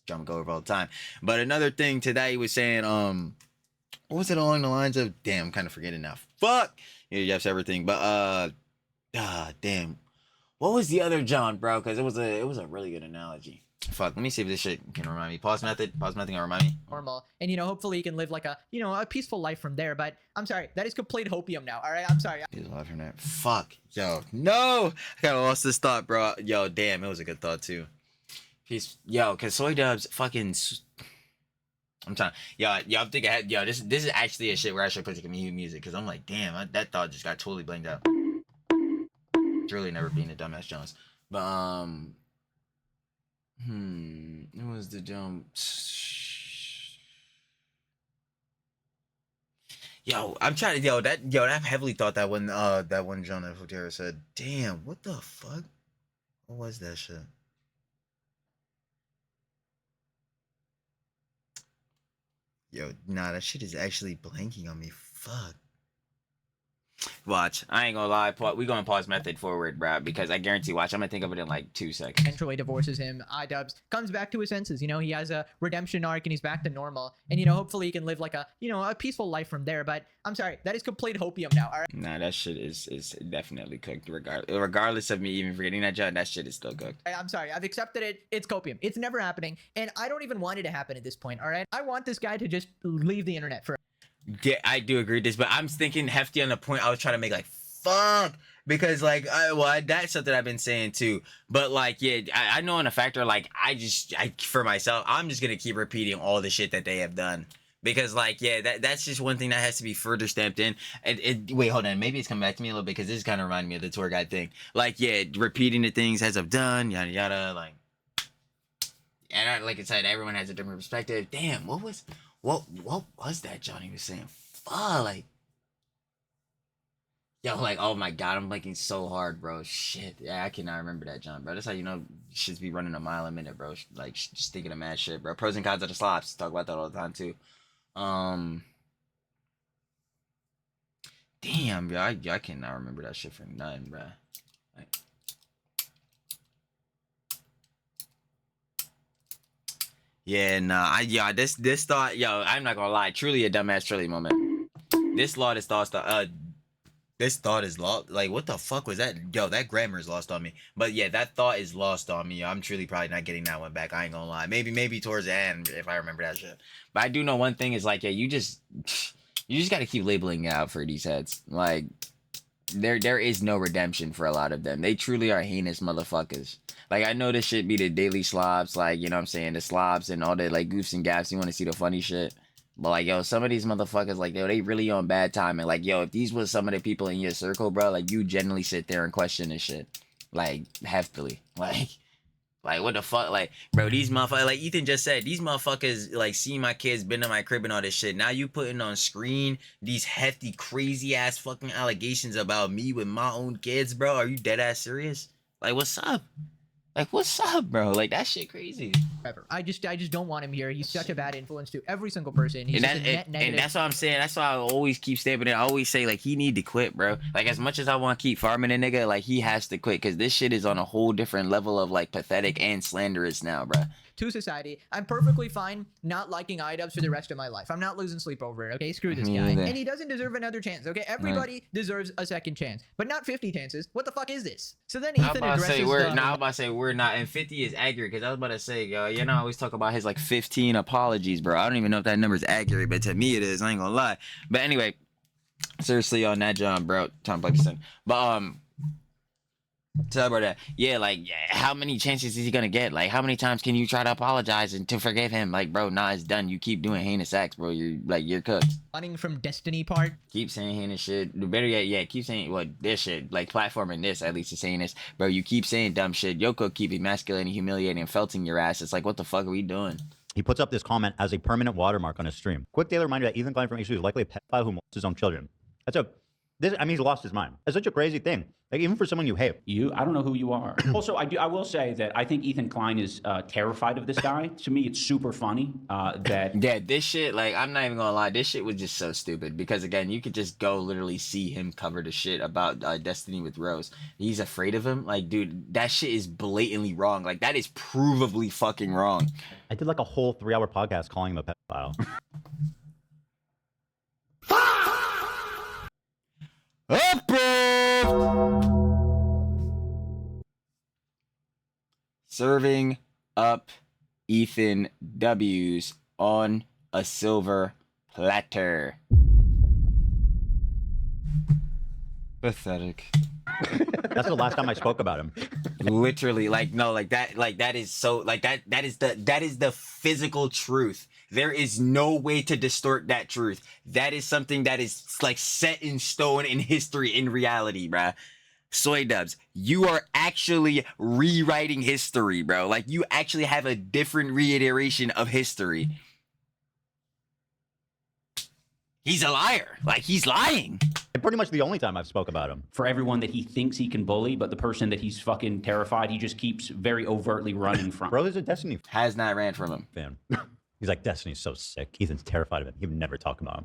Drama go over all the time. But another thing today he was saying, what was it along the lines of, damn, I'm kind of forgetting now. Fuck. Yeah, yes, everything. But damn. What was the other John, bro? Because it was a really good analogy. Fuck, let me see if this shit can remind me. Pause method can remind me. Normal. And, you know, hopefully you can live like a, you know, a peaceful life from there. But I'm sorry, that is complete hopium now, all right? I'm sorry. He's alive from that. Fuck. Yo, no. I kind of lost this thought, bro. Yo, damn, it was a good thought too. Cause Idubbbz fucking. I'm trying. I'm thinking. This is actually a shit where I should put the community music because I'm like, damn, that thought just got totally blanked out. It's really never being a dumbass Jones, but it was the jump. I'm trying to. That heavily thought that one John Fotero said. Damn, what the fuck? What was that shit? Yo, nah, that shit is actually blanking on me. Fuck. Watch, I ain't gonna lie. We going pause method forward, bro, because I guarantee. Watch, I'm gonna think of it in like 2 seconds. And Troy divorces him. Idubbbz comes back to his senses. You know, he has a redemption arc and he's back to normal. And, you know, hopefully he can live like a, you know, a peaceful life from there. But I'm sorry, that is complete hopium now, all right? Nah, that shit is definitely cooked. Regardless of me even forgetting that, John, that shit is still cooked. I'm sorry, I've accepted it. It's copium. It's never happening. And I don't even want it to happen at this point, all right? I want this guy to just leave the internet for. Yeah, I do agree with this, but I'm thinking hefty on the point I was trying to make, like, fuck, because like that's something I've been saying too, but like, yeah, I know in a factor, like, I for myself, I'm just gonna keep repeating all the shit that they have done, because like, yeah, that's just one thing that has to be further stamped in. And wait, hold on, maybe it's coming back to me a little bit because this kind of reminded me of the tour guide thing, like, yeah, repeating the things as I've done, yada yada, like, and like I said, everyone has a different perspective. Damn, what was that Johnny was saying? Fuck, like, yo, like, oh my god, I'm blanking so hard, bro. Shit, yeah, I cannot remember that, John, bro. That's how you know shit's be running a mile a minute, bro. Like, just thinking of mad shit, bro. Pros and cons of the slops. Talk about that all the time too. Damn, bro, I cannot remember that shit for nothing, bro. Like, yeah, nah, this thought, yo, I'm not gonna lie, truly a dumbass Trilly moment. This thought is lost. Like, what the fuck was that? Yo, that grammar is lost on me. But yeah, that thought is lost on me. I'm truly probably not getting that one back. I ain't gonna lie. Maybe towards the end if I remember that shit. But I do know one thing is like, yeah, you just gotta keep labeling it out for these heads. Like, there is no redemption for a lot of them. They truly are heinous motherfuckers. Like, I know this shit be the daily slops, like, you know what I'm saying, the slops and all the, like, goofs and gaps. You want to see the funny shit. But, like, yo, some of these motherfuckers, like, yo, they really on bad timing. Like, yo, if these was some of the people in your circle, bro, like, you generally sit there and question this shit. Like, heftily. Like, what the fuck? Like, bro, these motherfuckers, like Ethan just said, these motherfuckers, like, see my kids been in my crib and all this shit. Now you putting on screen these hefty, crazy-ass fucking allegations about me with my own kids, bro. Are you dead-ass serious? Like, what's up? Like, what's up, bro? Like, that shit crazy. I just don't want him here. He's such a bad influence to every single person. He's just a net negative. And that's what I'm saying. That's why I always keep stamping it. I always say, like, he need to quit, bro. Like, as much as I want to keep farming a nigga, like, he has to quit. Because this shit is on a whole different level of, like, pathetic and slanderous now, bro. To society, I'm perfectly fine not liking Idubbbz for the rest of my life. I'm not losing sleep over it, okay? Screw this guy. And he doesn't deserve another chance, okay? Everybody deserves a second chance, but not 50 chances. What the fuck is this? So then Ethan addresses we're not, and 50 is accurate, because I was about to say, yo, you know, I always talk about his, like, 15 apologies, bro. I don't even know if that number is accurate, but to me it is. I ain't gonna lie. But anyway, seriously on that, John, bro. Tom Blakeson. But, tell about that. Yeah, like, how many chances is he gonna get? Like, how many times can you try to apologize and to forgive him? Like, bro, nah, it's done. You keep doing heinous acts, bro. You're cooked. Running from Destiny part. Keep saying heinous shit. Better yet, yeah, keep saying this shit. Like, platforming this, at least is saying this. Bro, you keep saying dumb shit. Yoko keep emasculating, humiliating, and felting your ass. It's like, what the fuck are we doing? He puts up this comment as a permanent watermark on his stream. Quick daily reminder that Ethan Klein from HU is likely a pedophile who molests his own children. I mean, he's lost his mind. It's such a crazy thing. Like, even for someone you hate. I don't know who you are. Also, I will say that I think Ethan Klein is terrified of this guy. To me, it's super funny Yeah, this shit, like, I'm not even gonna lie, this shit was just so stupid. Because, again, you could just go literally see him cover the shit about Destiny with Rose. He's afraid of him. Like, dude, that shit is blatantly wrong. Like, that is provably fucking wrong. I did like a whole 3-hour podcast calling him a pedophile. Serving up Ethan W's on a silver platter. Pathetic. That's the last time I spoke about him. Literally, like, no, like that is so, like, that is the physical truth. There is no way to distort that truth. That is something that is, like, set in stone in history, in reality, bruh. Soy Dubs, you are actually rewriting history, bro. Like, you actually have a different reiteration of history. He's a liar. Like, he's lying. And pretty much the only time I've spoke about him. for everyone that he thinks he can bully, but the person that he's fucking terrified, he just keeps very overtly running from. Bro, there's a Destiny Has not ran from him. fan. He's like, Destiny's so sick. Ethan's terrified of it. He would never talk about him.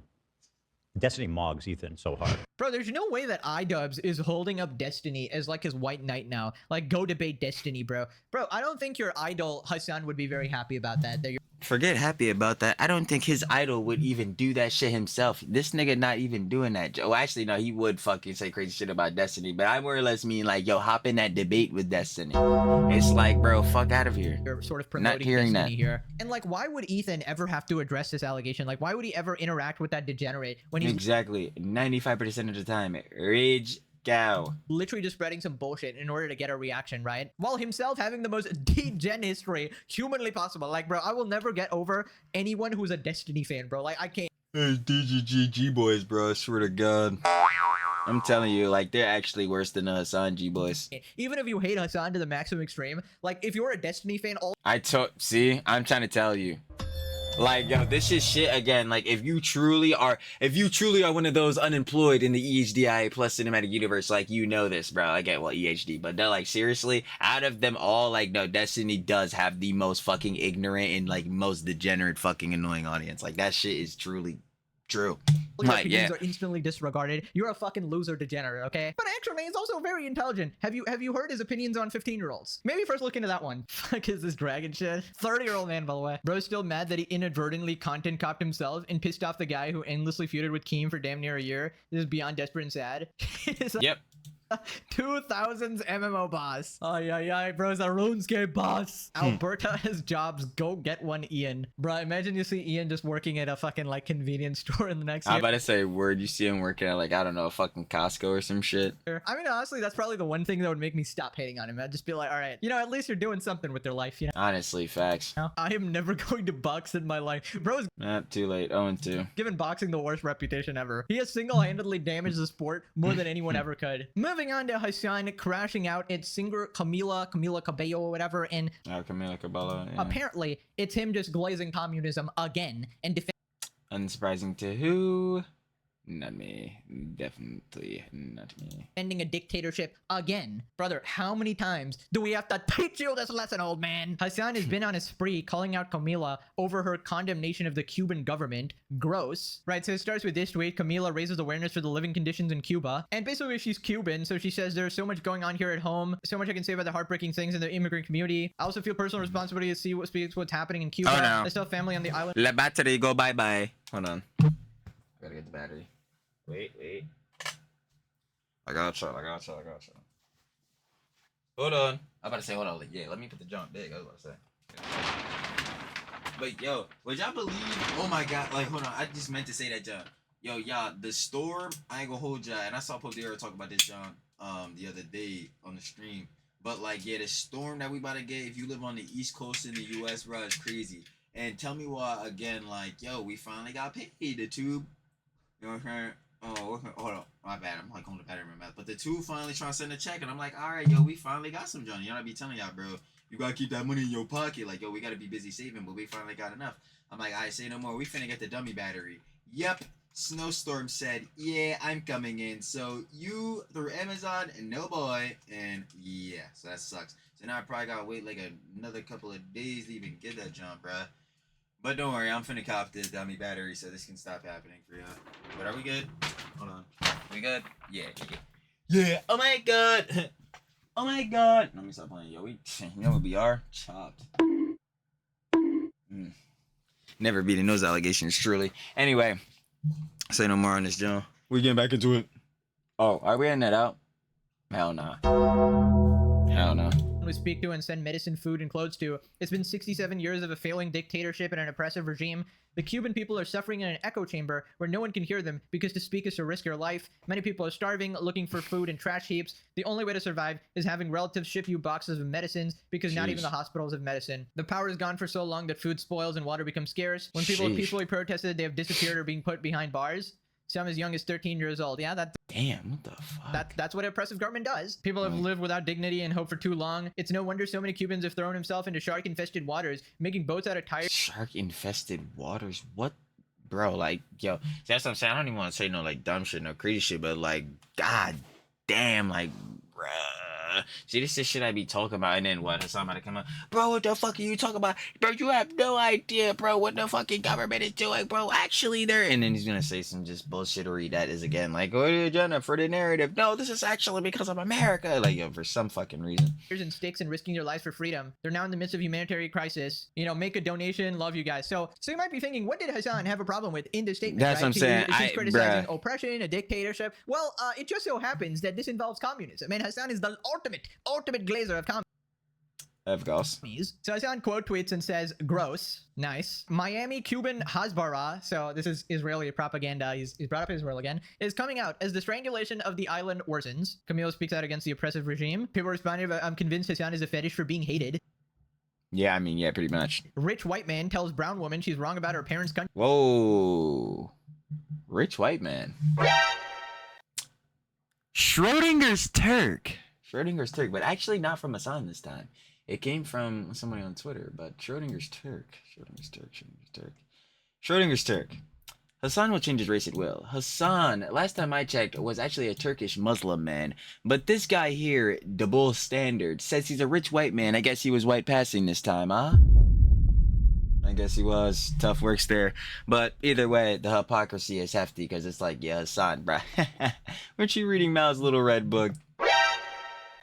Destiny mogs Ethan so hard. Bro, there's no way that Idubbbz is holding up Destiny as like his white knight now. Like, go debate Destiny, bro. Bro, I don't think your idol, Hasan, would be very happy about that. Forget happy about that. I don't think his idol would even do that shit himself. This nigga not even doing that. Oh, actually, no, he would fucking say crazy shit about Destiny. But I more or less mean, like, yo, hop in that debate with Destiny. It's like, bro, fuck out of here. You're sort of promoting Not hearing Destiny that. here. And like, why would Ethan ever have to address this allegation? Like, why would he ever interact with that degenerate when he's Exactly. 95% of the time. Rage cow. literally just spreading some bullshit in order to get a reaction, right? While himself having the most degen history humanly possible. Like, bro, I will never get over anyone who's a Destiny fan, bro. Like, I can't. Hey, DGG boys, bro. I swear to God. I'm telling you, like, they're actually worse than the Hasan G boys. Even if you hate Hasan to the maximum extreme, like, if you're a Destiny fan, all See, I'm trying to tell you. Like, yo, this is shit again. Like, if you truly are one of those unemployed in the EHDIA plus cinematic universe, like, you know this, bro. I get, well, EHD, but they're like, seriously, out of them all, like, no, Destiny does have the most fucking ignorant and, like, most degenerate fucking annoying audience. Like, that shit is truly true. your Like, opinions yeah. are instantly disregarded. You're a fucking loser degenerate, okay? But actually, he's also very intelligent. Have you heard his opinions on 15-year-olds? Maybe first look into that one. Fuck is this dragon shit? 30-year-old man, by the way. Bro's still mad that he inadvertently content copped himself and pissed off the guy who endlessly feuded with Keem for damn near a year. This is beyond desperate and sad. He's like, Yep. 2000s MMO boss. Ay, bro's a RuneScape boss. Alberta has jobs. Go get one, Ian. Bro, imagine you see Ian just working at a fucking, like, convenience store in the next I'm year. about to say, word, you see him working at, like, I don't know, a fucking Costco or some shit. I mean, honestly, that's probably the one thing that would make me stop hating on him. I'd just be like, all right, you know, at least you're doing something with your life, you know? Honestly, facts. I am never going to box in my life. Bro's Too late. 0-2. given boxing the worst reputation ever. He has single-handedly damaged the sport more than anyone ever could. Moving on to Hasan crashing out at singer Camila Cabello or whatever, and Camila Cabello, yeah. apparently it's him just glazing communism again and Unsurprising to who? Not me. Definitely not me. defending a dictatorship again. Brother, how many times do we have to teach you this lesson, old man? Hasan has been on a spree calling out Camila over her condemnation of the Cuban government. Gross. Right, so it starts with this tweet. Camila raises awareness for the living conditions in Cuba. And basically she's Cuban, so she says there's so much going on here at home. So much I can say about the heartbreaking things in the immigrant community. I also feel personal responsibility to see what's happening in Cuba. Oh, no. I still have family on the island. Let battery go bye-bye. Hold on. I gotta get the battery. Wait. I gotcha. Hold on. I'm about to say, hold on. Like, yeah, let me put the jump big. I was about to say. But, yo, would y'all believe? Oh, my God. Like, hold on. I just meant to say that, John. Yo, y'all, the storm, I ain't gonna hold y'all. And I saw Pope Dara talk about this, John, the other day on the stream. But, like, yeah, the storm that we about to get, if you live on the East Coast in the U.S., bro, is crazy. And tell me why, again, like, yo, we finally got paid, the tube. You know what I'm saying? Oh, hold on. My bad. I'm like on the pattern in my mouth. But the two finally trying to send a check, and I'm like, all right, yo, we finally got some Johnny. You know, I be telling y'all, bro, you gotta keep that money in your pocket. Like, yo, we gotta be busy saving, but we finally got enough. I'm like, I say no more. We finna get the dummy battery. Yep. Snowstorm said, yeah, I'm coming in. So you through Amazon and no boy, and yeah, so that sucks. So now I probably gotta wait like another couple of days to even get that jump, bruh. But don't worry, I'm finna cop this dummy battery so this can stop happening for y'all. But are we good? Hold on. We good? Yeah. Yeah. Oh my god. Oh my god. Let me stop playing. Yo, you know what we are? Chopped. Never beating those allegations, truly. Anyway, say no more on this, Joe. We getting back into it. Oh, are we ending that out? Hell nah. Hell no. We speak to and send medicine, food, and clothes to. It's been 67 years of a failing dictatorship and an oppressive regime. The Cuban people are suffering in an echo chamber where no one can hear them because to speak is to risk your life. Many people are starving, looking for food in trash heaps. The only way to survive is having relatives ship you boxes of medicines because not even the hospitals have medicine. The power is gone for so long that food spoils and water becomes scarce. When people have peacefully protested, they have disappeared or being put behind bars. Some as young as 13 years old. Yeah, damn, what the fuck? That's what an oppressive government does. People have lived without dignity and hope for too long. It's no wonder so many Cubans have thrown themselves into shark-infested waters, making boats out of tires. Shark-infested waters? What? Bro, like, yo, that's what I'm saying. I don't even want to say no, like, dumb shit, no crazy shit, but, like, god damn, like, bruh. See, this is shit I be talking about, and then what? Somebody come up, bro, what the fuck are you talking about? Bro, you have no idea, bro, what the fucking government is doing, bro. Actually, they're... And then he's gonna say some just bullshittery that is, again, like, what are you doing for the narrative? No, this is actually because of America. Like, yo, for some fucking reason. And sticks and risking your lives for freedom. They're now in the midst of humanitarian crisis. You know, make a donation. Love you guys. So you might be thinking, what did Hasan have a problem with in this statement? That's right? what I'm saying. He's criticizing oppression, a dictatorship. Well, it just so happens that this involves communism. I mean, Hasan is the ultimate glazer of communism. Of course. So Hasan quote tweets and says, gross, nice. Miami Cuban Hasbara, so this is Israeli propaganda, he's brought up Israel again, is coming out as the strangulation of the island worsens. Camilo speaks out against the oppressive regime. People responded, I'm convinced Hasan is a fetish for being hated. Yeah, I mean, yeah, pretty much. Rich white man tells brown woman she's wrong about her parents' country. Whoa. Rich white man. Schrodinger's Turk, but actually not from Hasan this time. It came from somebody on Twitter, but Schrodinger's Turk. Hasan will change his race at will. Hasan, last time I checked, was actually a Turkish Muslim man. But this guy here, double standard, says he's a rich white man. I guess he was white passing this time, huh? I guess he was. Tough works there. But either way, the hypocrisy is hefty because it's like, yeah, Hasan, bruh. Weren't you reading Mao's little red book?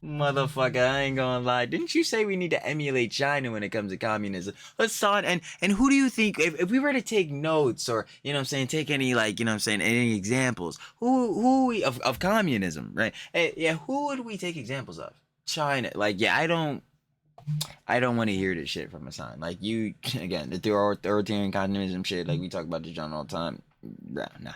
Motherfucker, I ain't gonna lie. Didn't you say we need to emulate China when it comes to communism? Hasan, and who do you think, if we were to take notes or, you know what I'm saying, take any, like, you know what I'm saying, any examples, of communism, right? Yeah, who would we take examples of? China. Like, yeah, I don't want to hear this shit from Hasan. Like, you, again, the authoritarian communism shit, like we talk about this John all the time. Nah.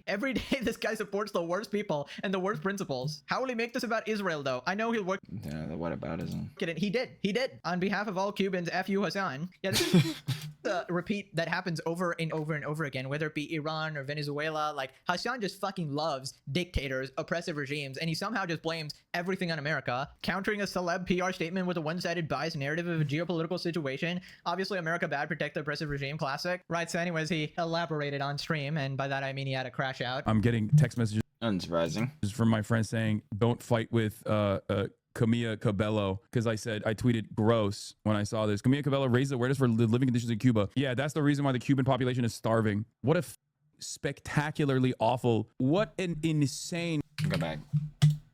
Every day this guy supports the worst people and the worst principles. How will he make this about Israel though? I know he'll work. Yeah, the whataboutism. He did. On behalf of all Cubans, F you Hasan. Yeah, this is the repeat that happens over and over and over again, whether it be Iran or Venezuela. Like, Hasan just fucking loves dictators, oppressive regimes, and he somehow just blames everything on America, countering a celeb PR statement with a one-sided biased narrative of a geopolitical situation. Obviously, America bad, protect the oppressive regime, classic. Right, so anyways, he elaborated on stream, and by that I mean he had a crash out. I'm getting text messages unsurprising from my friend saying, don't fight with Camilla Cabello, because I tweeted gross when I saw this. Camilla Cabello raised awareness for living conditions in Cuba. Yeah, that's the reason why the Cuban population is starving. What a spectacularly awful, what an insane. Go back.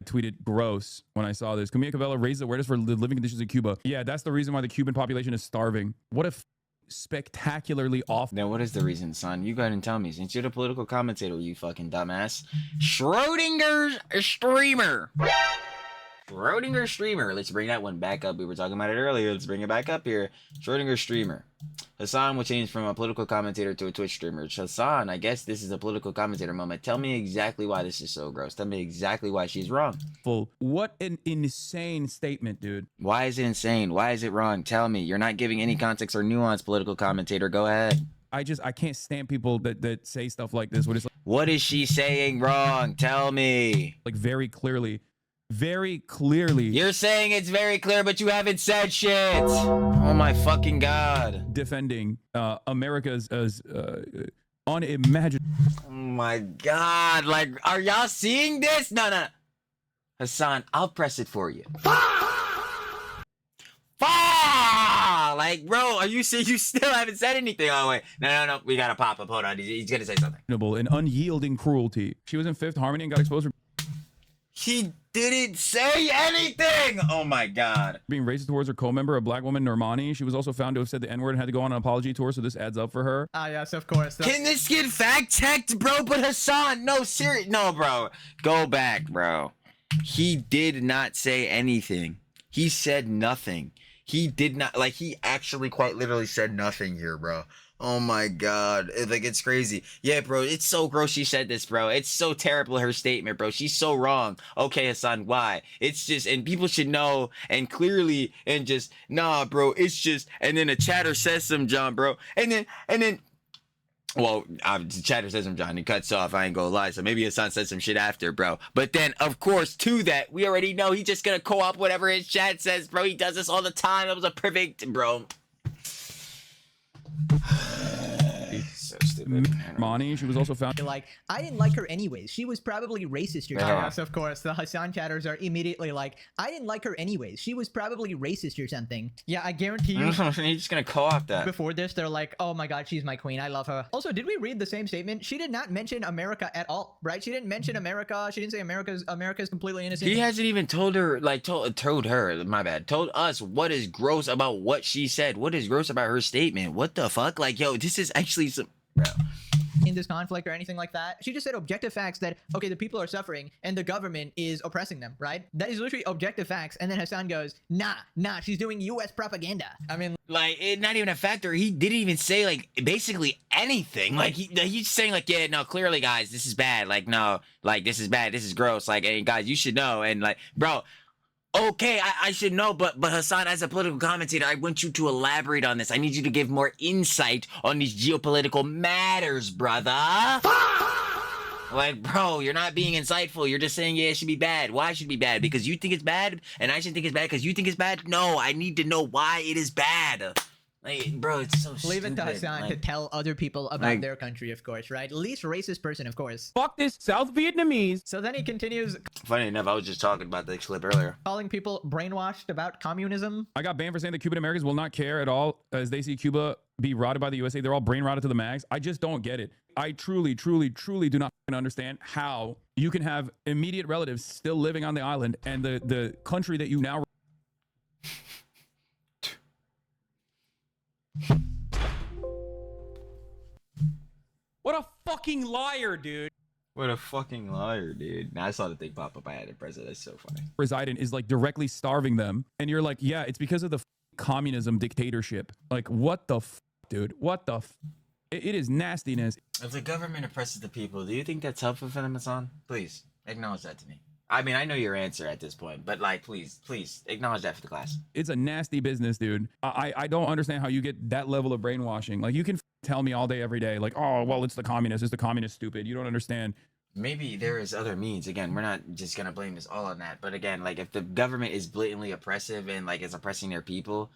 Tweeted gross when I saw this. Camilla Cabello raised awareness for living conditions in Cuba. Yeah, that's the reason why the Cuban population is starving. What a spectacularly awful. Now, what is the reason, son? You go ahead and tell me, since you're the political commentator, you fucking dumbass. Schrodinger's streamer. Let's bring that one back up. We were talking about it earlier. Let's bring it back up here. Schrodinger's streamer. Hasan will change from a political commentator to a Twitch streamer. Hasan, I guess this is a political commentator moment. Tell me exactly why this is so gross. Tell me exactly why she's wrong. What an insane statement, dude. Why is it insane? Why is it wrong? Tell me. You're not giving any context or nuance, political commentator. Go ahead. I can't stand people that say stuff like this. What is What is she saying wrong? Tell me. Like very clearly. You're saying it's very clear, but you haven't said shit. Oh my fucking God. Defending America's as unimaginable. Oh my God. Like, are y'all seeing this? No. Hasan, I'll press it for you. Like, bro, are you serious? You still haven't said anything. Oh, wait. No. We gotta pop up. Hold on. He's gonna say something. And unyielding cruelty. She was in Fifth Harmony and got exposed for He didn't say anything. Oh my God. being racist towards her co-member, a black woman, Normani. She was also found to have said the N-word and had to go on an apology tour, so this adds up for her. Ah, yes, of course. Can this get fact-checked, bro? But Hasan, no, serious. No, bro. Go back, bro. He did not say anything. He said nothing. He did not, like, he actually quite literally said nothing here, bro. Oh my God. It's crazy. Yeah, bro, it's so gross she said this, bro. It's so terrible, her statement, bro. She's so wrong. Okay, Hasan, why? It's just, and people should know, and clearly, and just, nah, bro, it's just, and then a chatter says some John, bro. And then, well, chatter says some John, he cuts off, I ain't gonna lie, so maybe Hasan said some shit after, bro. But then, of course, to that, we already know he's just gonna co-op whatever his chat says, bro. He does this all the time. That was a perfect, bro. So stupid. Normani, she was also found. You're like, I didn't like her anyways. She was probably racist or something. Yes, of course. The Hasan chatters are immediately like, I didn't like her anyways. She was probably racist or something. Yeah, I guarantee you. He's just gonna co-op that. Before this, they're like, oh my God, she's my queen. I love her. Also, did we read the same statement? She did not mention America at all, right? She didn't mention America. She didn't say America's completely innocent. He hasn't even told her, like, told her, my bad, told us what is gross about what she said. What is gross about her statement? What the fuck? Like, yo, this is actually some, bro. In this conflict or anything like that. She just said objective facts that, okay, the people are suffering and the government is oppressing them, right? That is literally objective facts. And then Hasan goes, nah, she's doing US propaganda. I mean, like, not even a factor. He didn't even say, like, basically anything. Like, he's saying, like, yeah, no, clearly, guys, this is bad. Like, no, like, this is bad. This is gross. Like, hey, guys, you should know. And, like, bro, okay, I should know, but Hasan, as a political commentator, I want you to elaborate on this. I need you to give more insight on these geopolitical matters, brother. Like, bro, you're not being insightful. You're just saying, yeah, it should be bad. Why should it be bad? Because you think it's bad, and I should think it's bad because you think it's bad? No, I need to know why it is bad. Like, bro, it's so stupid. Leave it to Hasan to tell other people about their country, of course, right? Least racist person, of course. Fuck this South Vietnamese. So then he continues. Funny enough, I was just talking about this clip earlier. Calling people brainwashed about communism. I got banned for saying that Cuban Americans will not care at all as they see Cuba be rotted by the USA. They're all brain rotted to the max. I just don't get it. I truly do not understand how you can have immediate relatives still living on the island and the country that you now. What a fucking liar, dude. What a fucking liar, dude. Now, I saw the thing pop up. I had to press it. That's so funny. Reside in is like directly starving them. And you're like, yeah, it's because of the communism dictatorship. Like, what the dude? What the it is nastiness. If the government oppresses the people, do you think that's helpful for them, Hasan? Please, acknowledge that to me. I mean, I know your answer at this point, but like, please acknowledge that for the class. It's a nasty business, dude. I don't understand how you get that level of brainwashing. Like, you can tell me all day, every day, like, oh, well, it's the communists, stupid. You don't understand. Maybe there is other means. Again, we're not just gonna blame this all on that. But again, like, if the government is blatantly oppressive and like is oppressing their people,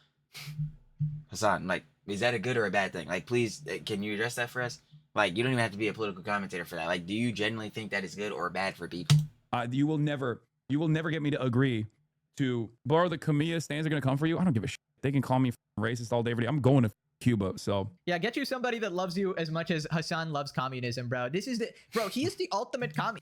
Hasan, like, is that a good or a bad thing? Like, please, can you address that for us? Like, you don't even have to be a political commentator for that. Like, do you genuinely think that is good or bad for people? You will never get me to agree to borrow the Camilla stands are gonna come for you. I don't give a shit. They can call me racist all day, every day. I'm going to Cuba. So yeah, get you somebody that loves you as much as Hasan loves communism, bro. He is the ultimate commie.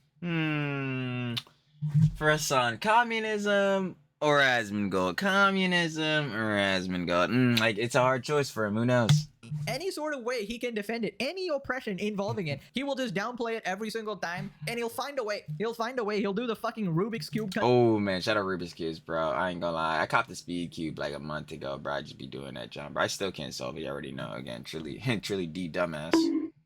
For Hasan, communism or Asmongold? Communism or Asmongold? Like, it's a hard choice for him. Who knows? Any sort of way he can defend it, any oppression involving it, he will just downplay it every single time, and he'll find a way. He'll do the fucking Rubik's Cube. Oh, man, shout out Rubik's Cubes, bro. I ain't gonna lie. I copped the Speed Cube like a month ago, bro. I just be doing that, John, bro. I still can't solve it. You already know. Again, truly D dumbass.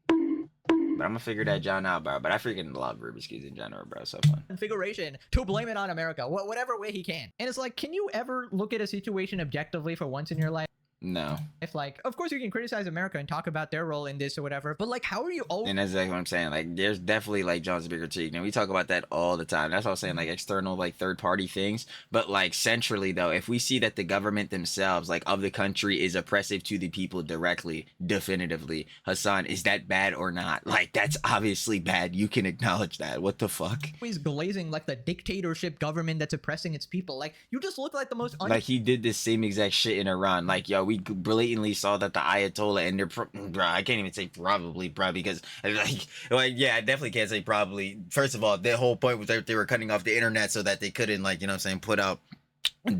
But I'm gonna figure that John out, bro. But I freaking love Rubik's Cubes in general, bro. So fun. Configuration to blame it on America, whatever way he can. And it's like, can you ever look at a situation objectively for once in your life? No. If like, of course you can criticize America and talk about their role in this or whatever, but like, how are you all? And that's exactly what I'm saying. Like, there's definitely like John's bigger critique. And we talk about that all the time. That's what I was saying, like external, like third party things. But like centrally though, if we see that the government themselves, like of the country, is oppressive to the people directly, definitively, Hasan, is that bad or not? Like, that's obviously bad. You can acknowledge that. What the fuck? Always glazing like the dictatorship government that's oppressing its people. Like, you just look like the most Like, he did the same exact shit in Iran. Like, yo, we blatantly saw that the Ayatollah and bro, I can't even say probably, bro, because like, yeah, I definitely can't say probably. First of all, the whole point was that they were cutting off the internet so that they couldn't, like, you know what I'm saying, put out,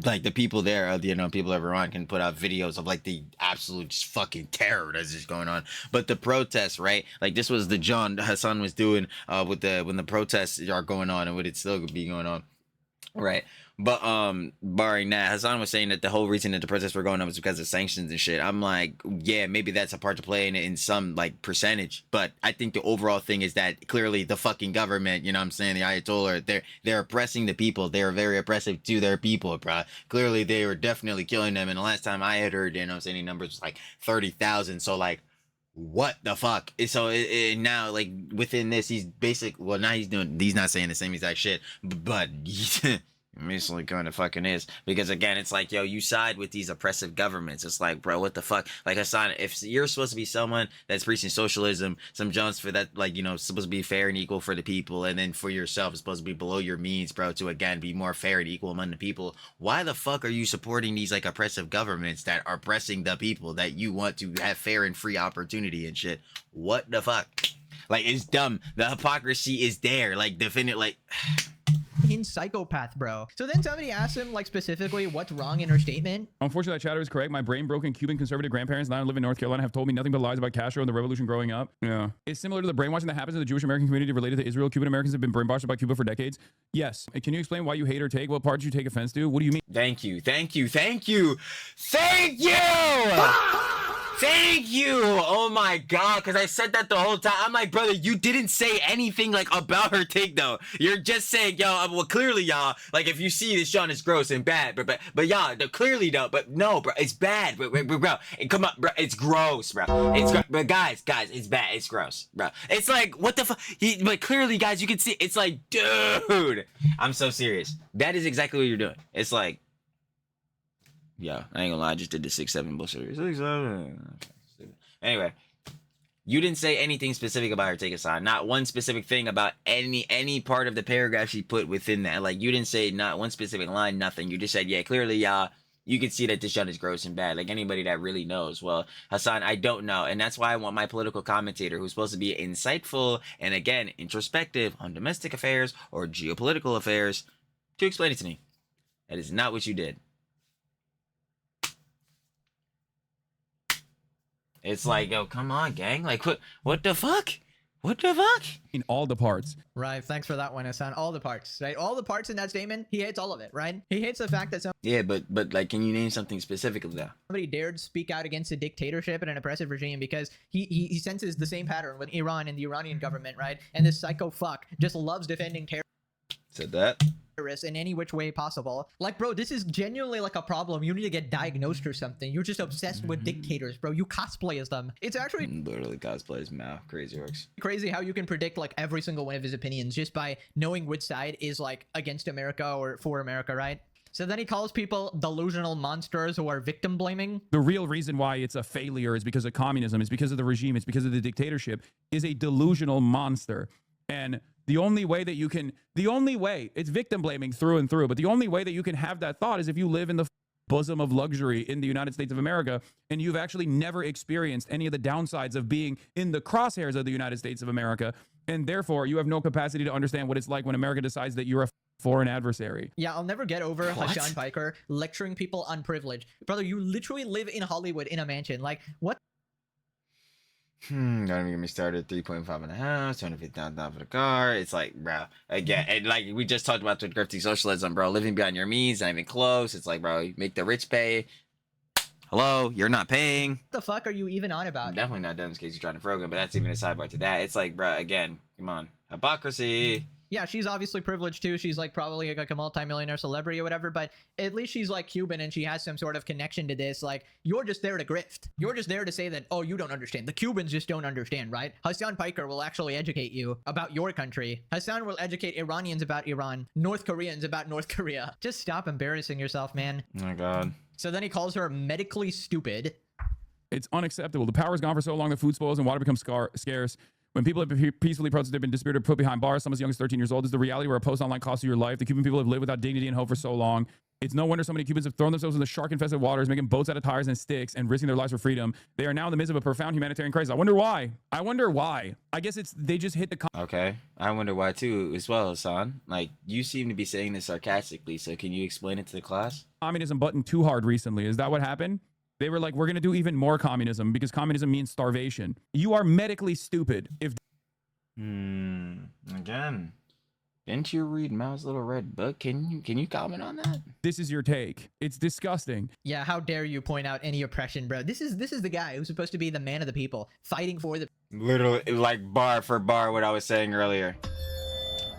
like, the people there, you know, people of Iran can put out videos of like the absolute just fucking terror that's just going on. But the protests, right? Like, this was the John Hasan was doing with the when the protests are going on and would it still be going on, right? But barring that, Hasan was saying that the whole reason that the protests were going on was because of sanctions and shit. I'm like, yeah, maybe that's a part to play in some like percentage, but I think the overall thing is that clearly the fucking government, you know what I'm saying, the Ayatollah, they're oppressing the people. They're very oppressive to their people, bro. Clearly they were definitely killing them. And the last time I had heard, you know what I'm saying, any numbers was like 30,000. So like, what the fuck? So now, like, within this, he's now he's not saying the same exact shit, but basically kind of fucking is, because again, it's like, yo, you side with these oppressive governments. It's like, bro, what the fuck? Like, Hasan, if you're supposed to be someone that's preaching socialism, some jumps for that, like, you know, supposed to be fair and equal for the people, and then for yourself, it's supposed to be below your means, bro, to again be more fair and equal among the people. Why the fuck are you supporting these like oppressive governments that are oppressing the people that you want to have fair and free opportunity and shit? What the fuck? Like, it's dumb. The hypocrisy is there. Like, definite, like. Psychopath, bro. So then somebody asked him like specifically what's wrong in her statement. Unfortunately, that chatter is correct. My brain broken Cuban conservative grandparents now live in North Carolina have told me nothing but lies about Castro and the revolution growing up. Yeah. It's similar to the brainwashing that happens in the Jewish American community related to Israel. Cuban Americans have been brainwashed about Cuba for decades. Yes. Can you explain why you hate or take? What parts you take offense to? What do you mean? Thank you. Thank you. Thank you. Thank you. Thank you. Oh my God. Because I said that the whole time. I'm like, brother, you didn't say anything like about her take though. You're just saying, yo, well, clearly, y'all, like, if you see this, Sean, is gross and bad, but y'all, clearly though, but no, bro, it's bad, bro, come on, bro, it's gross, bro. But guys, it's bad, it's gross, bro. It's like, what the fuck? But clearly, guys, you can see, it's like, dude, I'm so serious. That is exactly what you're doing. It's like, yeah, I ain't gonna lie, I just did the 6'7" bullshit. 6'7". Anyway, you didn't say anything specific about her take Hasan. Not one specific thing about any part of the paragraph she put within that. Like, you didn't say not one specific line, nothing. You just said, yeah, clearly, y'all, you can see that this shit is gross and bad. Like, anybody that really knows. Well, Hasan, I don't know. And that's why I want my political commentator, who's supposed to be insightful and, again, introspective on domestic affairs or geopolitical affairs, to explain it to me. That is not what you did. It's like, yo, come on, gang. Like, what the fuck? What the fuck? In all the parts. Right. Thanks for that one, Hasan. All the parts, right? All the parts in that statement. He hates all of it, right? He hates the fact that yeah, but like, can you name something specifically though? Somebody dared speak out against a dictatorship and an oppressive regime because he senses the same pattern with Iran and the Iranian government, right? And this psycho fuck just loves defending Said that. in any which way possible. Like, bro, this is genuinely like a problem. You need to get diagnosed or something. You're just obsessed with dictators, bro. You cosplay as them. It's actually literally cosplay as mouth. Crazy works. Crazy how you can predict like every single one of his opinions just by knowing which side is like against America or for America, right? So then he calls people delusional monsters who are victim blaming. The real reason why it's a failure is because of communism. It's because of the regime. It's because of the dictatorship. Is a delusional monster. And the only way, it's victim blaming through and through, but the only way that you can have that thought is if you live in the bosom of luxury in the United States of America and you've actually never experienced any of the downsides of being in the crosshairs of the United States of America, and therefore you have no capacity to understand what it's like when America decides that you're a foreign adverssary. Yeah, I'll never get over Hasan Piker lecturing people on privilege. Brother, you literally live in Hollywood in a mansion. Like, what? Don't even get me started. 3.5 in the house, 250,000 for the car. It's like, bro, again, and like we just talked about with grifty socialism, bro. Living beyond your means, not even close. It's like, bro, you make the rich pay. Hello, you're not paying. What the fuck are you even on about? I'm definitely not done in case you're trying to program, but that's even a sidebar to that. It's like, bro, again, come on, hypocrisy. Yeah, she's obviously privileged too. She's like probably like a multimillionaire celebrity or whatever, but at least she's like Cuban and she has some sort of connection to this. Like, you're just there to grift. You're just there to say that, oh, you don't understand. The Cubans just don't understand, right? Hasan Piker will actually educate you about your country. Hasan will educate Iranians about Iran, North Koreans about North Korea. Just stop embarrassing yourself, man. Oh my God. So then he calls her medically stupid. It's unacceptable. The power is gone for so long that food spoils and water becomes scarce. When people have peacefully protested, they've been disappeared or put behind bars. Some as young as 13 years old. This is the reality where a post online costs you your life. The Cuban people have lived without dignity and hope for so long. It's no wonder so many Cubans have thrown themselves in the shark-infested waters, making boats out of tires and sticks and risking their lives for freedom. They are now in the midst of a profound humanitarian crisis. I wonder why. I guess they just hit the... Okay. I wonder why too as well, Hasan. Like, you seem to be saying this sarcastically, so can you explain it to the class? Communism button too hard recently. Is that what happened? They were like, we're going to do even more communism because communism means starvation. You are medically stupid. If Again, didn't you read Mao's Little Red Book? Can you comment on that? this is your take, it's disgusting. Yeah, how dare you point out any oppression, bro? This is the guy who's supposed to be the man of the people, fighting for the... Literally, like bar for bar what I was saying earlier.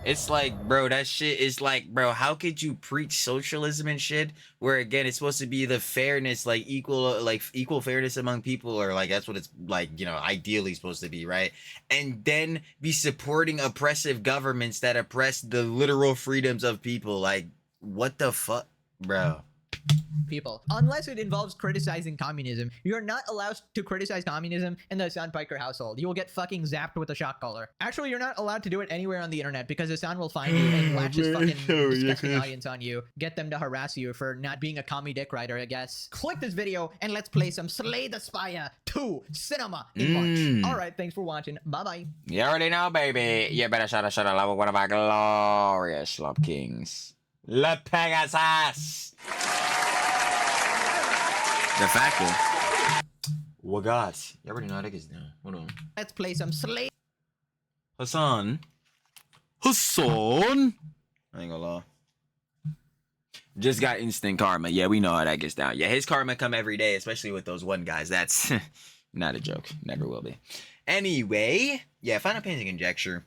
It's like, bro, that shit is like, bro, how could you preach socialism and shit where, again, it's supposed to be the fairness, like equal fairness among people, or like that's what it's like, you know, ideally supposed to be, right? And then be supporting oppressive governments that oppress the literal freedoms of people. Like, what the fuck, bro? people, unless it involves criticizing communism. You're not allowed to criticize communism in the Hasan Piker household. You will get fucking zapped with a shock collar. Actually, you're not allowed to do it anywhere on the internet because Hasan will find you and latch his fucking disgusting audience on you, get them to harass you for not being a commie dick writer, I guess. Click this video and let's play some Slay the Spire 2 Cinema in March. All right, thanks for watching. Bye-bye. You already know, baby. You better shut up with one of our glorious slop kings. Le Pegasus! The factor. What got? You already know how that gets down. Hold on. Let's play some Slay. Hasan. Hasan! I ain't gonna lie. Just got instant karma. Yeah, we know how that gets down. Yeah, his karma come every day, especially with those one guys. That's not a joke. Never will be. Anyway, yeah, Final Fantasy conjecture.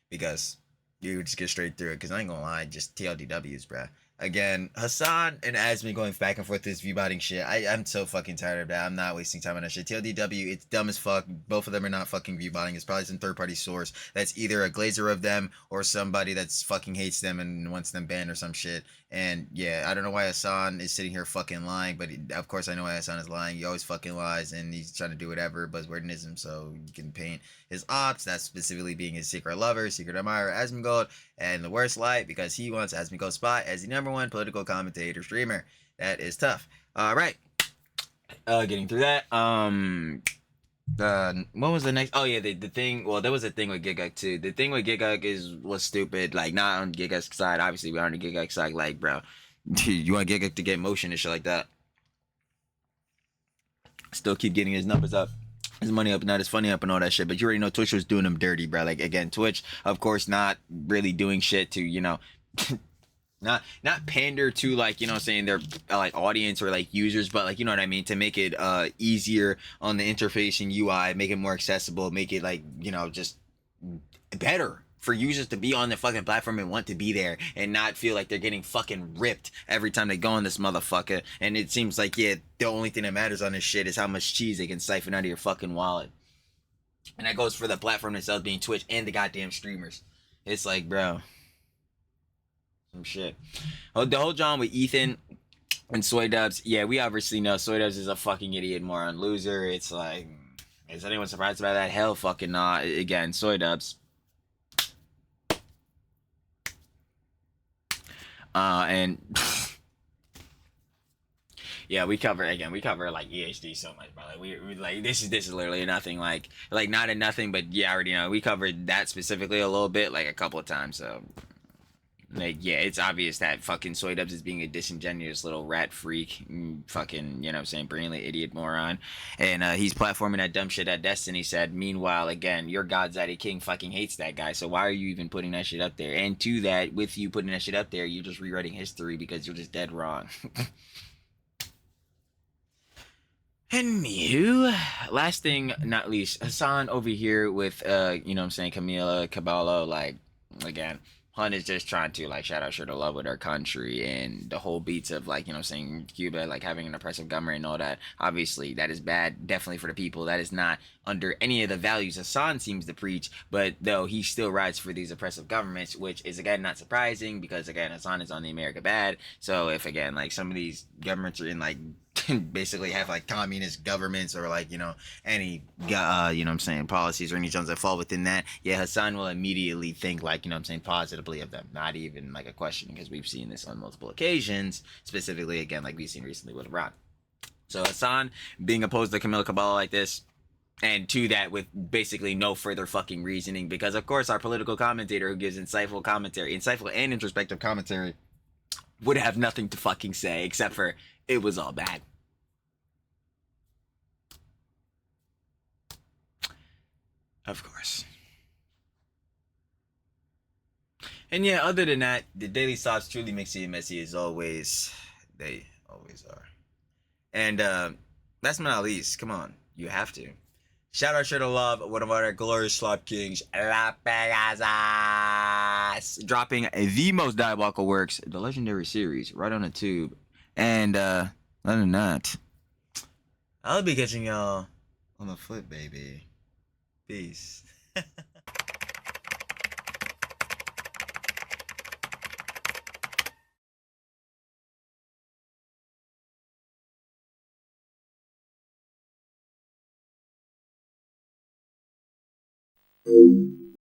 Because you just get straight through it. Because I ain't gonna lie, just TLDWs, bruh. Again, Hasan and Asmin going back and forth this viewbotting shit. I'm so fucking tired of that. I'm not wasting time on that shit. TLDW, it's dumb as fuck. Both of them are not fucking viewbotting. It's probably some third-party source that's either a glazer of them or somebody that's fucking hates them and wants them banned or some shit. And yeah, I don't know why Hasan is sitting here fucking lying, but of course I know why Hasan is lying. He always fucking lies and he's trying to do whatever, buzzwordism, so you can paint his ops, that's specifically being his secret lover, secret admirer, Asmongold, and the worst light because he wants Asmongold's spot as the #1 political commentator streamer. That is tough. All right, getting through that. What was the next? Oh yeah, the thing. Well, there was a thing with Giguk too. The thing with Giguk was stupid. Like, not on Giguk's side. Obviously, we're on the Giguk side. Like, bro, you want Giguk to get motion and shit like that. Still keep getting his numbers up, his money up, not his funny up, and all that shit. But you already know Twitch was doing him dirty, bro. Like, again, Twitch, of course, not really doing shit to, you know. Not pander to, like, you know what I'm saying, their like audience or like users, but like, you know what I mean, to make it easier on the interface and UI, make it more accessible, make it like, you know, just better for users to be on the fucking platform and want to be there and not feel like they're getting fucking ripped every time they go on this motherfucker. And it seems like, yeah, the only thing that matters on this shit is how much cheese they can siphon out of your fucking wallet. And that goes for the platform itself being Twitch and the goddamn streamers. It's like, bro, some shit. Oh, the whole John with Ethan and Idubbbz. Yeah, we obviously know Idubbbz is a fucking idiot, moron, loser. It's like, is anyone surprised about that? Hell fucking not. Again, Idubbbz. And yeah, we cover like EHD so much, bro. Like we like this is literally nothing. Like not a nothing, but yeah, I already know we covered that specifically a little bit, like a couple of times. So like, yeah, it's obvious that fucking Idubbbz is being a disingenuous little rat freak, fucking, you know what I'm saying, brainly idiot moron. And he's platforming that dumb shit that Destiny said. Meanwhile, again, your God's Daddy King fucking hates that guy, so why are you even putting that shit up there? And to that, with you putting that shit up there, you're just rewriting history because you're just dead wrong. Anywho, last thing, not least, Hasan over here with, you know what I'm saying, Camila, Caballo, like, again, Hun is just trying to like shout out sure to love with our country and the whole beats of like, you know, saying Cuba like having an oppressive government and all that. Obviously, that is bad, definitely for the people. That is not under any of the values Hasan seems to preach. But though he still rides for these oppressive governments, which is again not surprising because again Hasan is on the America bad. So if again like some of these governments are in like basically have like communist governments or like, you know, any you know what I'm saying, policies or any ones that fall within that, yeah, Hasan will immediately think like, you know what I'm saying, positively of them, not even like a question, because we've seen this on multiple occasions, specifically again like we've seen recently with Iran. So Hasan being opposed to Camila Cabello like this, and to that with basically no further fucking reasoning, because of course our political commentator who gives insightful commentary, insightful and introspective commentary, would have nothing to fucking say except for it was all bad. Of course. And yeah, other than that, the daily stops truly mixy and messy as always. They always are. And last but not least, come on, you have to. Shout out, sure to love one of our glorious slop kings, La Pegasus, dropping the most diabolical works, the legendary series, right on the tube. And other than that, I'll be catching y'all on the flip, baby. Peace. Thank you.